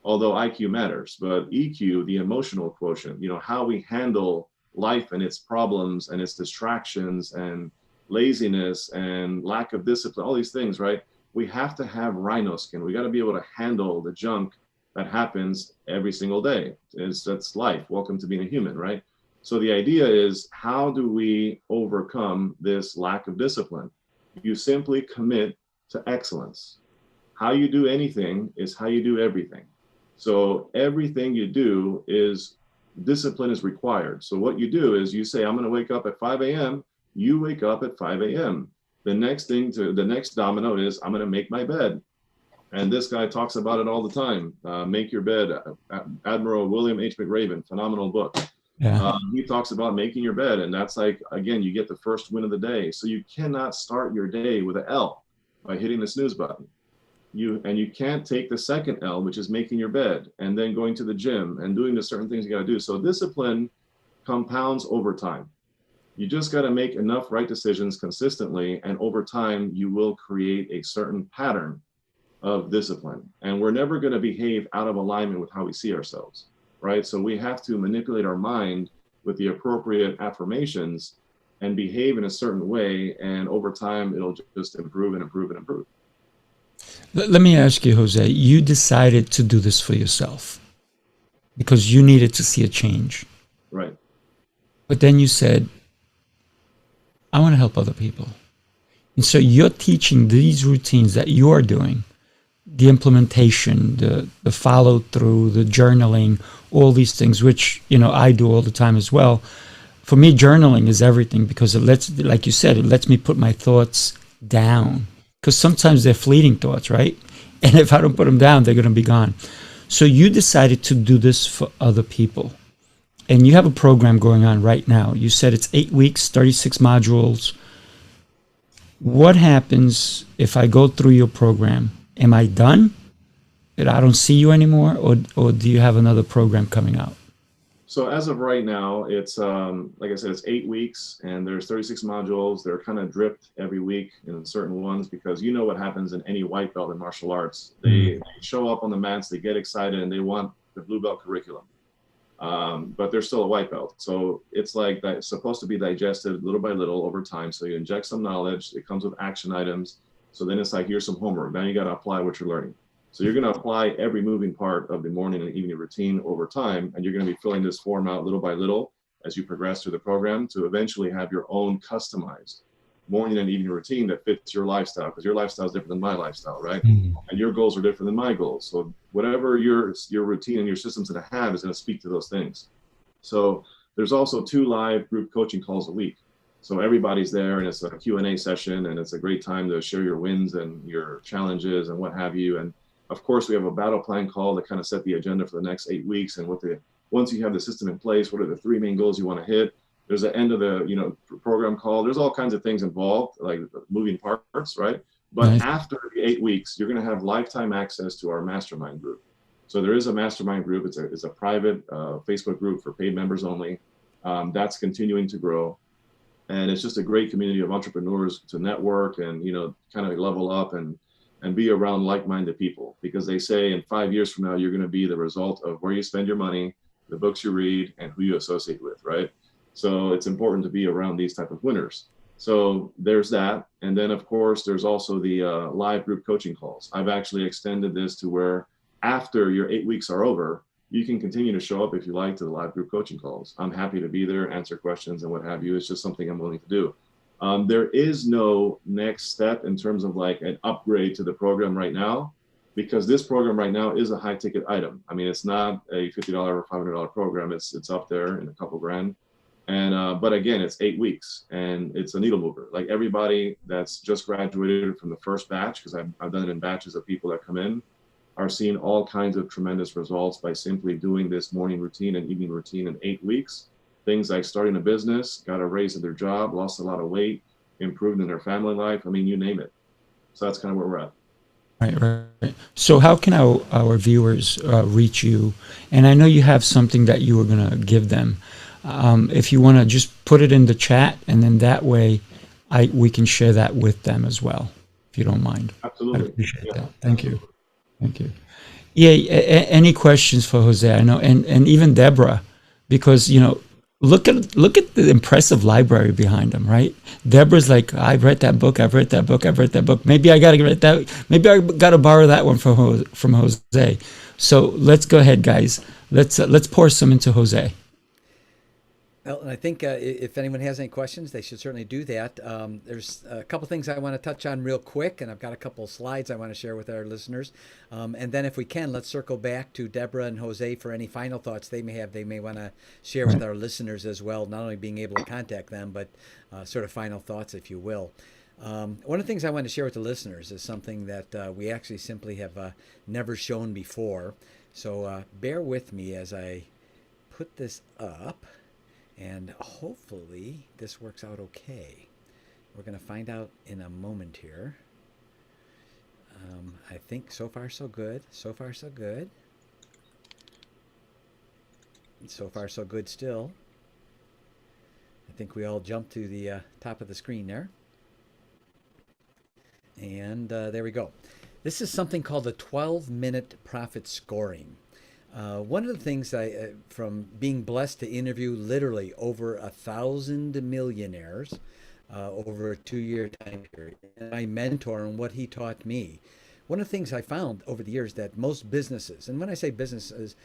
although IQ matters, but EQ, the emotional quotient, how we handle life and its problems and its distractions and laziness and lack of discipline, all these things, right? We have to have rhino skin. We got to be able to handle the junk that happens every single day. That's life. Welcome to being a human, right? So the idea is, how do we overcome this lack of discipline? You simply commit to excellence. How you do anything is how you do everything. So everything you do is discipline is required. So what you do is you say, I'm going to wake up at 5 a.m. You wake up at 5 a.m. The next domino is, I'm going to make my bed. And this guy talks about it all the time. Make Your Bed, Admiral William H. McRaven, phenomenal book.
Yeah.
He talks about making your bed, and that's like, again, you get the first win of the day. So you cannot start your day with an L by hitting the snooze button. You can't take the second L, which is making your bed, and then going to the gym and doing the certain things you got to do. So discipline compounds over time. You just got to make enough right decisions consistently, and over time, you will create a certain pattern of discipline. And we're never going to behave out of alignment with how we see ourselves, right? So we have to manipulate our mind with the appropriate affirmations and behave in a certain way. And over time, it'll just improve and improve and improve.
Let me ask you, Jose, you decided to do this for yourself because you needed to see a change.
Right.
But then you said, I want to help other people. And so you're teaching these routines that you are doing, the implementation, the follow through, the journaling, all these things, which, I do all the time as well. For me, journaling is everything because it lets, like you said, it lets me put my thoughts down because sometimes they're fleeting thoughts, right? And if I don't put them down, they're going to be gone. So you decided to do this for other people. And you have a program going on right now. You said it's 8 weeks, 36 modules. What happens if I go through your program? Am I done? That I don't see you anymore? Or do you have another program coming out?
So as of right now, it's like I said, it's 8 weeks and there's 36 modules. They're kind of dripped every week in certain ones because you know what happens in any white belt in martial arts. They show up on the mats, they get excited, and they want the blue belt curriculum. But they're still a white belt. So it's like that, it's supposed to be digested little by little over time. So you inject some knowledge, it comes with action items. So then it's like, here's some homework. Now you got to apply what you're learning. So you're going to apply every moving part of the morning and evening routine over time. And you're going to be filling this form out little by little as you progress through the program to eventually have your own customized morning and evening routine that fits your lifestyle, because your lifestyle is different than my lifestyle, right? And your goals are different than my goals. So whatever your routine and your system's going to have is going to speak to those things. So there's also 2 live group coaching calls a week. So everybody's there and it's a Q&A session and it's a great time to share your wins and your challenges and what have you. And of course, we have a battle plan call to kind of set the agenda for the next 8 weeks. And once you have the system in place, what are the 3 main goals you want to hit? There's an end of the program call. There's all kinds of things involved, like moving parts, right? But
Nice.
after the 8 weeks, you're going to have lifetime access to our mastermind group. So there is a mastermind group. It's a private Facebook group for paid members only. That's continuing to grow. And it's just a great community of entrepreneurs to network and, kind of level up and be around like-minded people, because they say in 5 years from now, you're going to be the result of where you spend your money, the books you read, and who you associate with, right? So it's important to be around these type of winners. So there's that. And then of course, there's also the live group coaching calls. I've actually extended this to where after your 8 weeks are over, you can continue to show up if you like to the live group coaching calls. I'm happy to be there, answer questions and what have you. It's just something I'm willing to do. There is no next step in terms of like an upgrade to the program right now, because this program right now is a high ticket item. I mean, it's not a $50 or $500 program. It's up there in a couple grand. And but again, it's 8 weeks and it's a needle mover. Like everybody that's just graduated from the first batch, because I've done it in batches of people that come in, are seeing all kinds of tremendous results by simply doing this morning routine and evening routine in 8 weeks. Things like starting a business, got a raise at their job, lost a lot of weight, improved in their family life. I mean, you name it. So that's kind of where we're at.
Right. So how can our viewers reach you? And I know you have something that you were going to give them. If you want to just put it in the chat, and then that way we can share that with them as well, if you don't mind.
Absolutely.
I appreciate that. Thank you. Yeah, any questions for Jose? I know, and even Deborah, because, look at the impressive library behind him, right? Deborah's like, I've read that book. Maybe I got to read that. Maybe I got to borrow that one from Jose. So let's go ahead, guys. Let's pour some into Jose.
Well, and I think if anyone has any questions, they should certainly do that. There's a couple things I want to touch on real quick, and I've got a couple of slides I want to share with our listeners. And then if we can, let's circle back to Deborah and Jose for any final thoughts they may have. They may want to share with our listeners as well, not only being able to contact them, but sort of final thoughts, if you will. One of the things I want to share with the listeners is something that we actually simply have never shown before. So bear with me as I put this up. And hopefully this works out okay. We're going to find out in a moment here. I think so far so good. So far so good. So far so good still. I think we all jumped to the top of the screen there. And there we go. This is something called the 12-minute profit scoring. One of the things from being blessed to interview literally over 1,000 millionaires over a 2-year time period, and my mentor and what he taught me one of the things I found over the years that most businesses, and when I say businesses,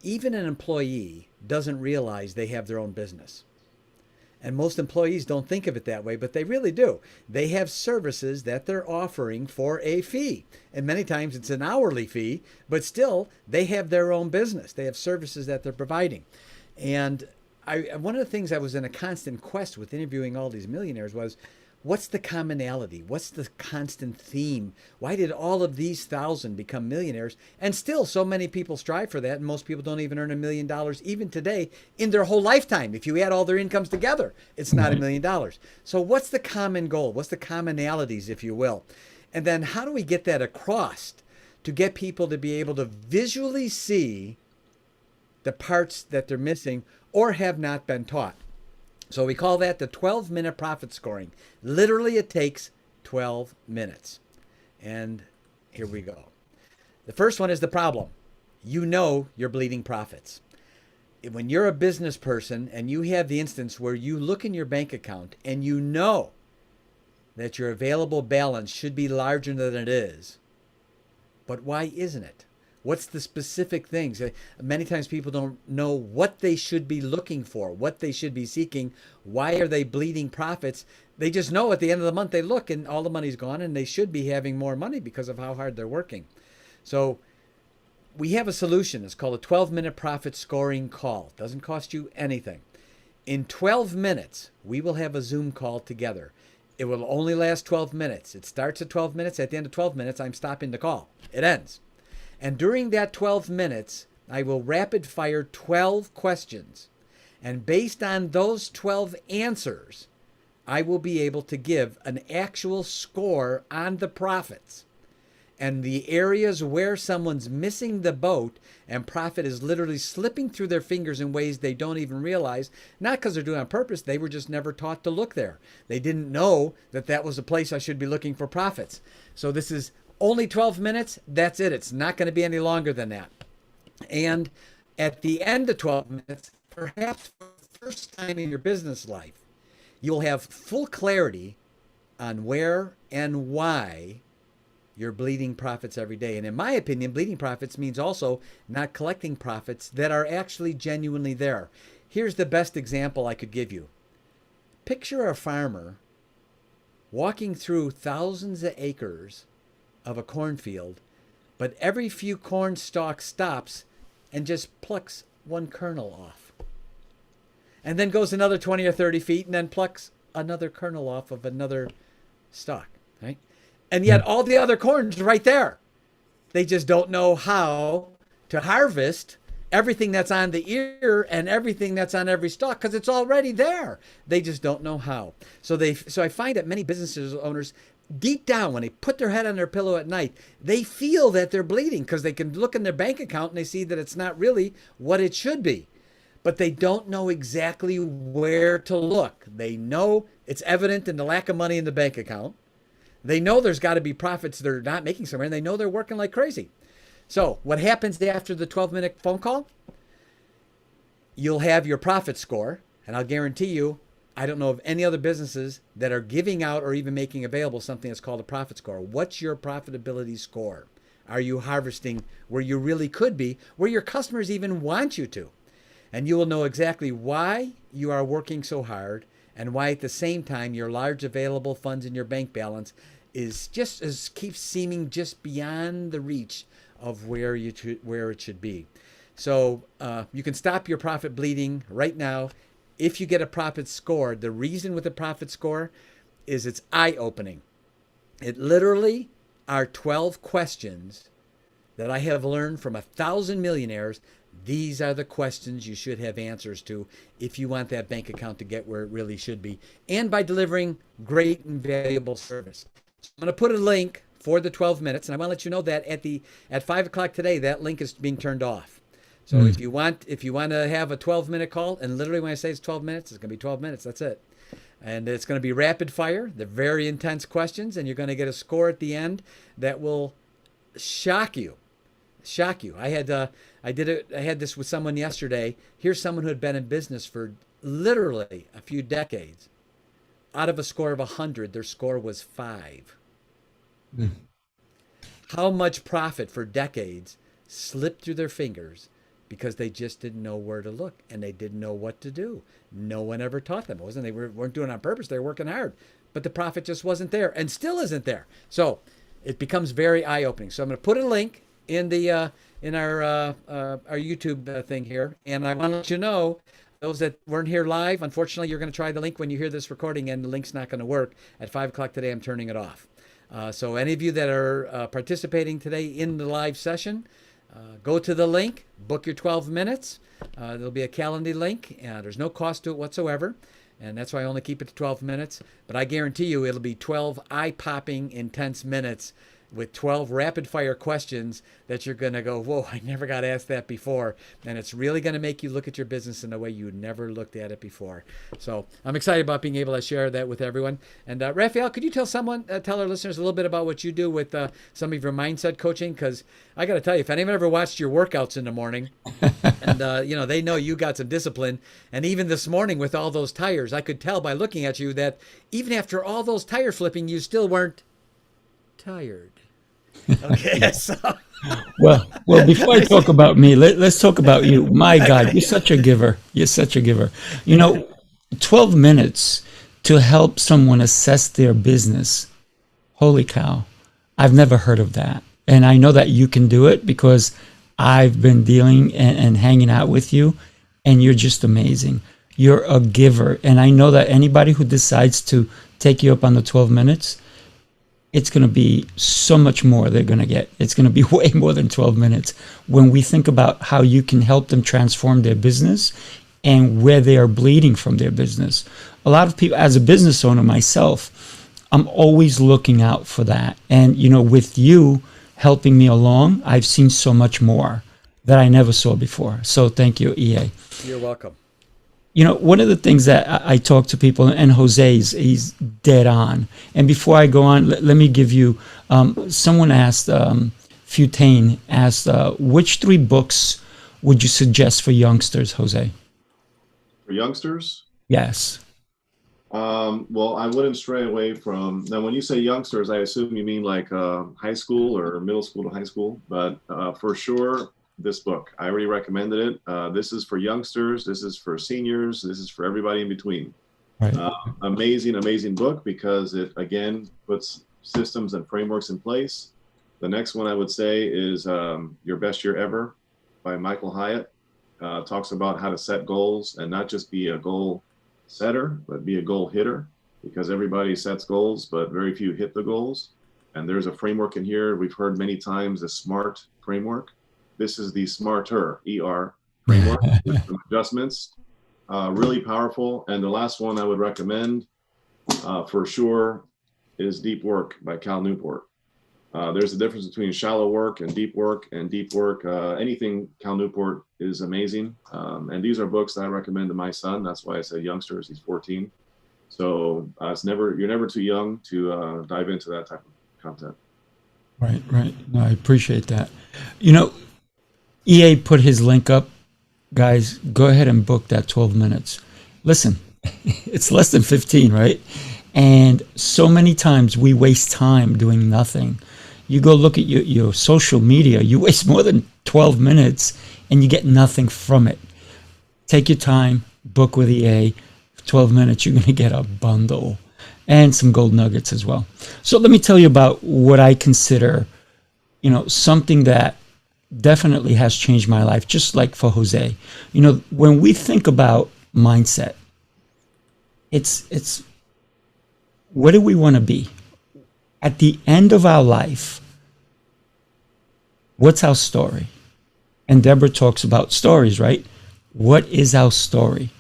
even an employee doesn't realize they have their own business. And most employees don't think of it that way, but they really do. They have services that they're offering for a fee. And many times it's an hourly fee, but still they have their own business. They have services that they're providing. And one of the things I was in a constant quest with interviewing all these millionaires was, what's the commonality? What's the constant theme? Why did all of these thousand become millionaires? And still so many people strive for that. And most people don't even earn $1 million even today in their whole lifetime. If you add all their incomes together, it's not $1 million. So what's the common goal? What's the commonalities, if you will? And then how do we get that across to get people to be able to visually see the parts that they're missing or have not been taught? So we call that the 12-minute profit scoring. Literally, it takes 12 minutes. And here we go. The first one is the problem. You know you're bleeding profits. When you're a business person and you have the instance where you look in your bank account and you know that your available balance should be larger than it is, but why isn't it? What's the specific things? Many times people don't know what they should be looking for, what they should be seeking. Why are they bleeding profits? They just know at the end of the month they look and all the money's gone and they should be having more money because of how hard they're working. So we have a solution. It's called a 12-minute profit scoring call. It doesn't cost you anything. In 12 minutes, we will have a Zoom call together. It will only last 12 minutes. It starts at 12 minutes. At the end of 12 minutes, I'm stopping the call. It ends. And during that 12 minutes, I will rapid fire 12 questions. And based on those 12 answers, I will be able to give an actual score on the profits. And the areas where someone's missing the boat and profit is literally slipping through their fingers in ways they don't even realize, not because they're doing it on purpose, they were just never taught to look there. They didn't know that that was a place I should be looking for profits. So this is only 12 minutes. That's it. It's not going to be any longer than that. And at the end of 12 minutes, perhaps for the first time in your business life, you'll have full clarity on where and why you're bleeding profits every day. And in my opinion, bleeding profits means also not collecting profits that are actually genuinely there. Here's the best example I could give you. Picture a farmer walking through thousands of acres of a cornfield, but every few corn stalks stops and just plucks one kernel off. And then goes another 20 or 30 feet and then plucks another kernel off of another stalk, right? And yet all the other corn's right there. They just don't know how to harvest everything that's on the ear and everything that's on every stalk because it's already there. They just don't know how. So I find that many business owners, deep down, when they put their head on their pillow at night, they feel that they're bleeding because they can look in their bank account and they see that it's not really what it should be. But they don't know exactly where to look. They know it's evident in the lack of money in the bank account. They know there's got to be profits they're not making somewhere, and they know they're working like crazy. So what happens after the 12-minute phone call? You'll have your profit score, and I'll guarantee you, I don't know of any other businesses that are giving out or even making available something that's called a profit score. What's your profitability score? Are you harvesting where you really could be, where your customers even want you to? And you will know exactly why you are working so hard and why at the same time your large available funds in your bank balance is just as keeps seeming just beyond the reach of where it should be. So you can stop your profit bleeding right now if you get a profit score. The reason with the profit score is it's eye-opening. It literally are 12 questions that I have learned from 1,000 millionaires. These are the questions you should have answers to if you want that bank account to get where it really should be, and by delivering great and valuable service. So I'm going to put a link for the 12 minutes, and I want to let you know that at 5 o'clock today, that link is being turned off. So if you want to have a 12-minute call, and literally when I say it's 12 minutes, it's going to be 12 minutes. That's it. And it's going to be rapid fire. They're very intense questions, and you're going to get a score at the end that will shock you. I had this with someone yesterday. Here's someone who had been in business for literally a few decades. Out of a score of 100, their score was 5. how much profit for decades slipped through their fingers because they just didn't know where to look and they didn't know what to do. No one ever taught them. They weren't doing it on purpose. They were working hard, but the profit just wasn't there and still isn't there. So it becomes very eye-opening. So I'm going to put a link in the in our YouTube thing here, and I want to let you know, those that weren't here live, unfortunately, you're going to try the link when you hear this recording, and the link's not going to work. At 5 o'clock today, I'm turning it off. So any of you that are participating today in the live session, go to the link, book your 12 minutes. There'll be a Calendly link. There's no cost to it whatsoever, and that's why I only keep it to 12 minutes. But I guarantee you it'll be 12 eye-popping, intense minutes with 12 rapid-fire questions that you're going to go, whoa, I never got asked that before. And it's really going to make you look at your business in a way you never looked at it before. So I'm excited about being able to share that with everyone. And Rafael, could you tell our listeners a little bit about what you do with some of your mindset coaching? Because I got to tell you, if anyone ever watched your workouts in the morning, and they know you got some discipline. And even this morning with all those tires, I could tell by looking at you that even after all those tire flipping, you still weren't tired. Okay. So.
Well, before I talk about me, let's talk about you. My God, you're such a giver. You're such a giver. 12 minutes to help someone assess their business. Holy cow. I've never heard of that. And I know that you can do it because I've been dealing and hanging out with you, and you're just amazing. You're a giver. And I know that anybody who decides to take you up on the 12 minutes, it's going to be so much more they're going to get. It's going to be way more than 12 minutes when we think about how you can help them transform their business and where they are bleeding from their business. A lot of people, as a business owner myself, I'm always looking out for that. And, with you helping me along, I've seen so much more that I never saw before. So thank you, EA.
You're welcome.
One of the things that I talk to people, and he's dead on. And before I go on, let me give you, someone asked, Futane asked, which 3 books would you suggest for youngsters, Jose?
For youngsters?
Yes.
Well, I wouldn't stray away from, now when you say youngsters, I assume you mean like high school or middle school to high school, but for sure, this book, I already recommended it. This is for youngsters, this is for seniors, this is for everybody in between.
Right.
Amazing book because it, again, puts systems and frameworks in place. The next one I would say is Your Best Year Ever by Michael Hyatt. Talks about how to set goals and not just be a goal setter, but be a goal hitter, because everybody sets goals, but very few hit the goals. And there's a framework in here. We've heard many times the SMART framework. This is the SMARTER, ER framework with some adjustments. Really powerful. And the last one I would recommend for sure is Deep Work by Cal Newport. There's a difference between shallow work and deep work. Anything Cal Newport is amazing. And these are books that I recommend to my son. That's why I say youngsters. He's 14. So you're never too young to dive into that type of content.
Right. No, I appreciate that. EA put his link up. Guys, go ahead and book that 12 minutes. Listen, it's less than 15, right? And so many times we waste time doing nothing. You go look at your social media, you waste more than 12 minutes and you get nothing from it. Take your time, book with EA. 12 minutes, you're going to get a bundle and some gold nuggets as well. So let me tell you about what I consider, something that definitely has changed my life, just like for Jose. When we think about mindset, it's what do we want to be? At the end of our life, what's our story? And Deborah talks about stories, right? What is our story?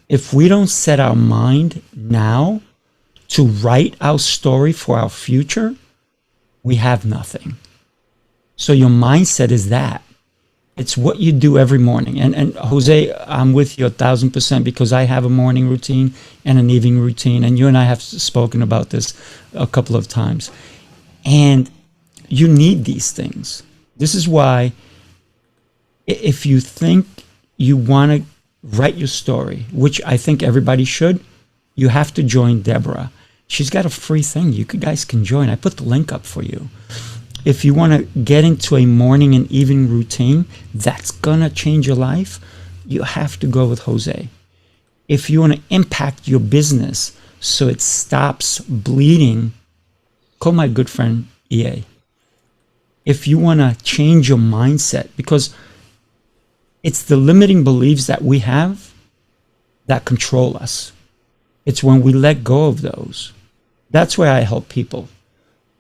If we don't set our mind now to write our story for our future, we have nothing. So your mindset is that. It's what you do every morning. And Jose, I'm with you 1,000% because I have a morning routine and an evening routine. And you and I have spoken about this a couple of times. And you need these things. This is why if you think you want to write your story, which I think everybody should, you have to join Deborah. She's got a free thing. You guys can join. I put the link up for you. if you want to get into a morning and evening routine that's going to change your life, you have to go with Jose. If you want to impact your business so it stops bleeding, call my good friend EA. If you want to change your mindset, because it's the limiting beliefs that we have that control us. It's when we let go of those. That's where I help people.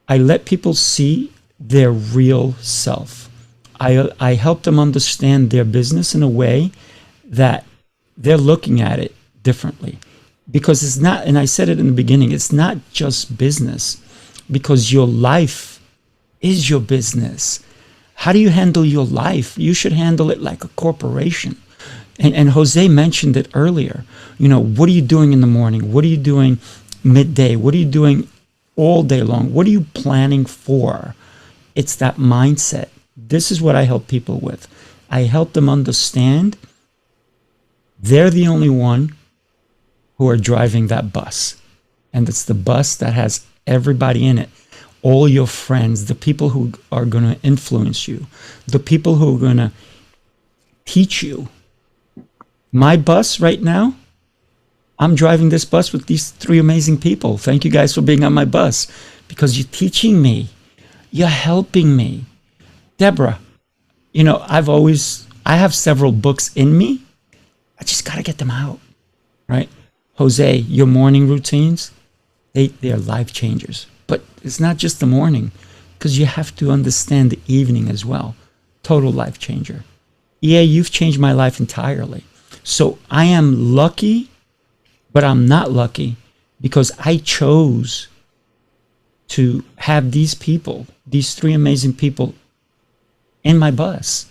I let people see their real self. I help them understand their business in a way that they're looking at it differently. Because it's not, and I said it in the beginning, it's not just business, because your life is your business. How do you handle your life? You should handle it like a corporation. And Jose mentioned it earlier. What are you doing in the morning? What are you doing midday? What are you doing all day long? What are you planning for? It's that mindset. This is what I help people with. I help them understand they're the only one who are driving that bus. And it's the bus that has everybody in it. All your friends, the people who are going to influence you, the people who are going to teach you. My bus right now, I'm driving this bus with these 3 amazing people. Thank you guys for being on my bus, because you're teaching me. You're helping me. Deborah, I have several books in me. I just got to get them out, right? Jose, your morning routines, they're life changers. But it's not just the morning, because you have to understand the evening as well. Total life changer. Yeah, you've changed my life entirely. So I am lucky, but I'm not lucky, because I chose to have these people, these 3 amazing people in my bus.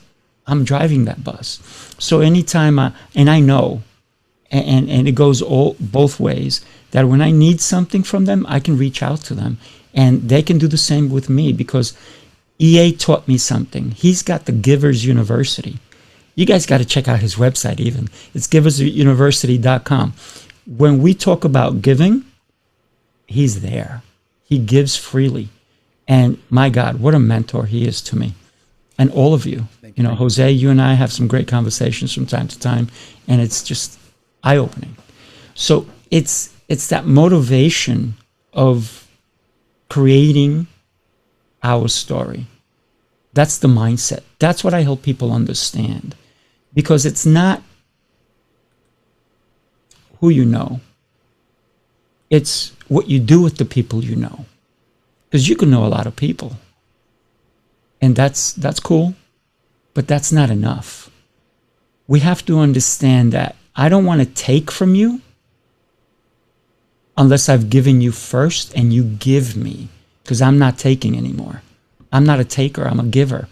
I'm driving that bus. So anytime and I know, and it goes both ways, that when I need something from them, I can reach out to them, and they can do the same with me, because EA taught me something. He's got the Givers University. You guys got to check out his website even. It's giversuniversity.com. When we talk about giving, he's there. He gives freely. And my God, what a mentor he is to me. And all of you. Jose, you and I have some great conversations from time to time, and it's just eye-opening. So it's that motivation of creating our story. That's the mindset. That's what I help people understand. Because it's not who you know. It's what you do with the people you know. Because you can know a lot of people. And that's cool, but that's not enough. We have to understand that I don't want to take from you unless I've given you first and you give me, because I'm not taking anymore. I'm not a taker, I'm a giver.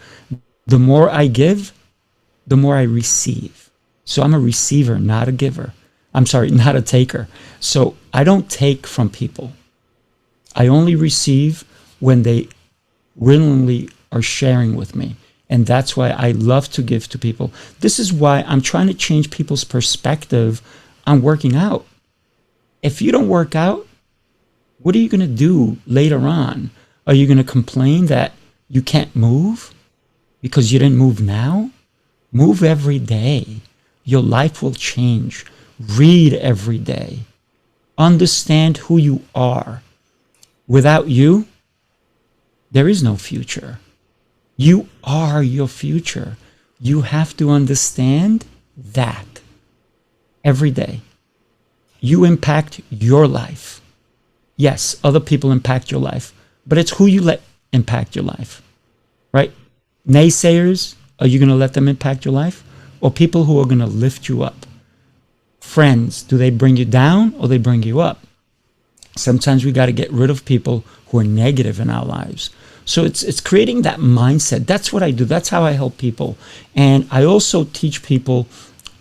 The more I give, the more I receive. So I'm a receiver, not a giver. I'm sorry, not a taker. So I don't take from people. I only receive when they willingly are sharing with me. And that's why I love to give to people. This is why I'm trying to change people's perspective on working out. If you don't work out, what are you going to do later on? Are you going to complain that you can't move because you didn't move now? Move every day. Your life will change. Read every day. Understand who you are. Without you, there is no future. You are your future. You have to understand that every day. You impact your life. Yes, other people impact your life, but it's who you let impact your life, right? Naysayers, are you going to let them impact your life? Or people who are going to lift you up? Friends, do they bring you down or they bring you up? Sometimes we got to get rid of people who are negative in our lives. So it's creating that mindset. That's what I do. That's how I help people. And I also teach people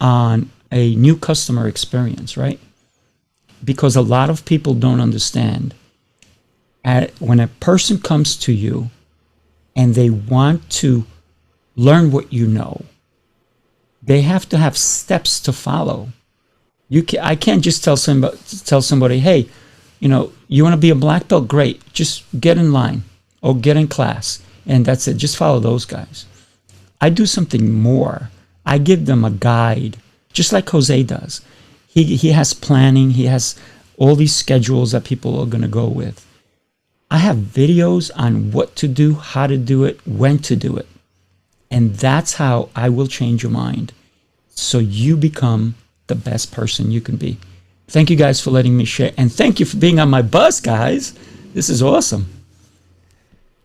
on a new customer experience, right? Because a lot of people don't understand. When a person comes to you and they want to learn what you know, they have to have steps to follow. I can't just tell somebody, hey, you want to be a black belt? Great. Just get in line or get in class. and that's it. Just follow those guys. I do something more. I give them a guide, just like Jose does. He has planning. He has all these schedules that people are going to go with. I have videos on what to do, how to do it, when to do it. And that's how I will change your mind so you become the best person you can be. Thank you guys for letting me share. And thank you for being on my bus, guys. This is awesome.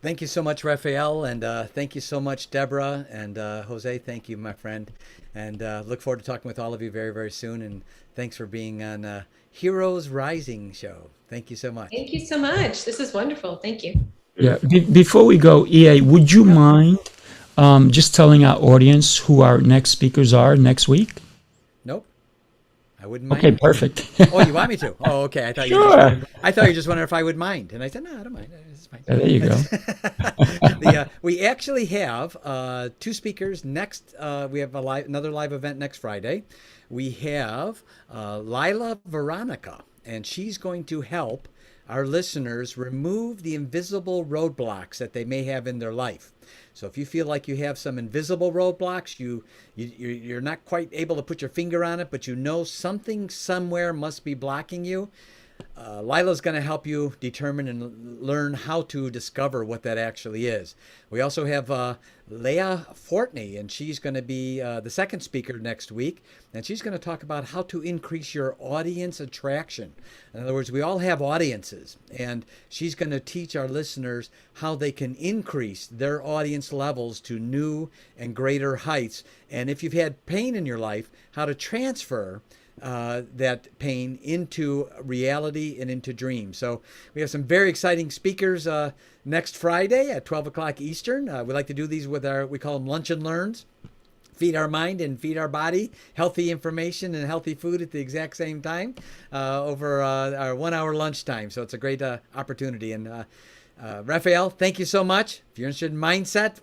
Thank you so much, Rafael, and thank you so much, Deborah, and Jose. Thank you, my friend, and look forward to talking with all of you very, very soon. And thanks for being on Heroes Rising show. Thank you so much.
Thank you so much. This is wonderful. Thank you.
Yeah. Before we go, EA, would you mind just telling our audience who our next speakers are next week?
Nope. I wouldn't mind.
Okay, perfect.
Oh, you want me to? Oh, okay. I thought you were just wondering if I would mind, and I said, no, I don't mind. It's fine.
There you go.
We actually have two speakers next. We have another live event next Friday. We have Lila Veronica, and she's going to help our listeners remove the invisible roadblocks that they may have in their life. So if you feel like you have some invisible roadblocks, you're not quite able to put your finger on it, but you know something somewhere must be blocking you, Lila's going to help you determine and learn how to discover what that actually is. We also have Leah Fortney, and she's going to be the second speaker next week, and she's going to talk about how to increase your audience attraction. In other words, we all have audiences, and she's going to teach our listeners how they can increase their audience levels to new and greater heights. And if you've had pain in your life, how to transfer that pain into reality and into dreams. So we have some very exciting speakers next Friday at 12 o'clock Eastern. We like to do these with we call them lunch and learns. Feed our mind and feed our body healthy information and healthy food at the exact same time over our 1 hour lunchtime. So it's a great opportunity. And Rafael, thank you so much. If you're interested in mindset,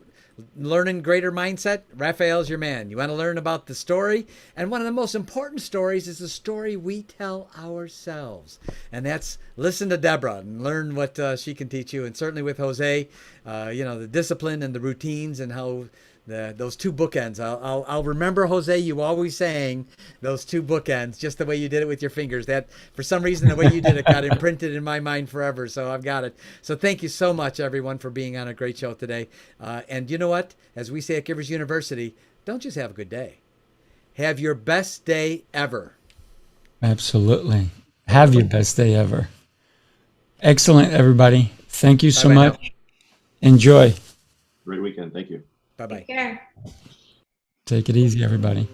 learning greater mindset, Rafael's your man. You want to learn about the story, and one of the most important stories is the story we tell ourselves, and that's listen to Deborah and learn what she can teach you. And certainly with Jose, the discipline and the routines and how those two bookends. I'll remember, Jose, you always saying those two bookends, just the way you did it with your fingers. That, for some reason, the way you did it got imprinted in my mind forever. So I've got it. So thank you so much, everyone, for being on a great show today. And you know what? As we say at Givers University, don't just have a good day. Have your best day ever.
Absolutely. Have your best day ever. Excellent, everybody. Thank you so much. Now. Enjoy.
Great weekend. Thank you.
Bye-bye.
Take care.
Take it easy, everybody.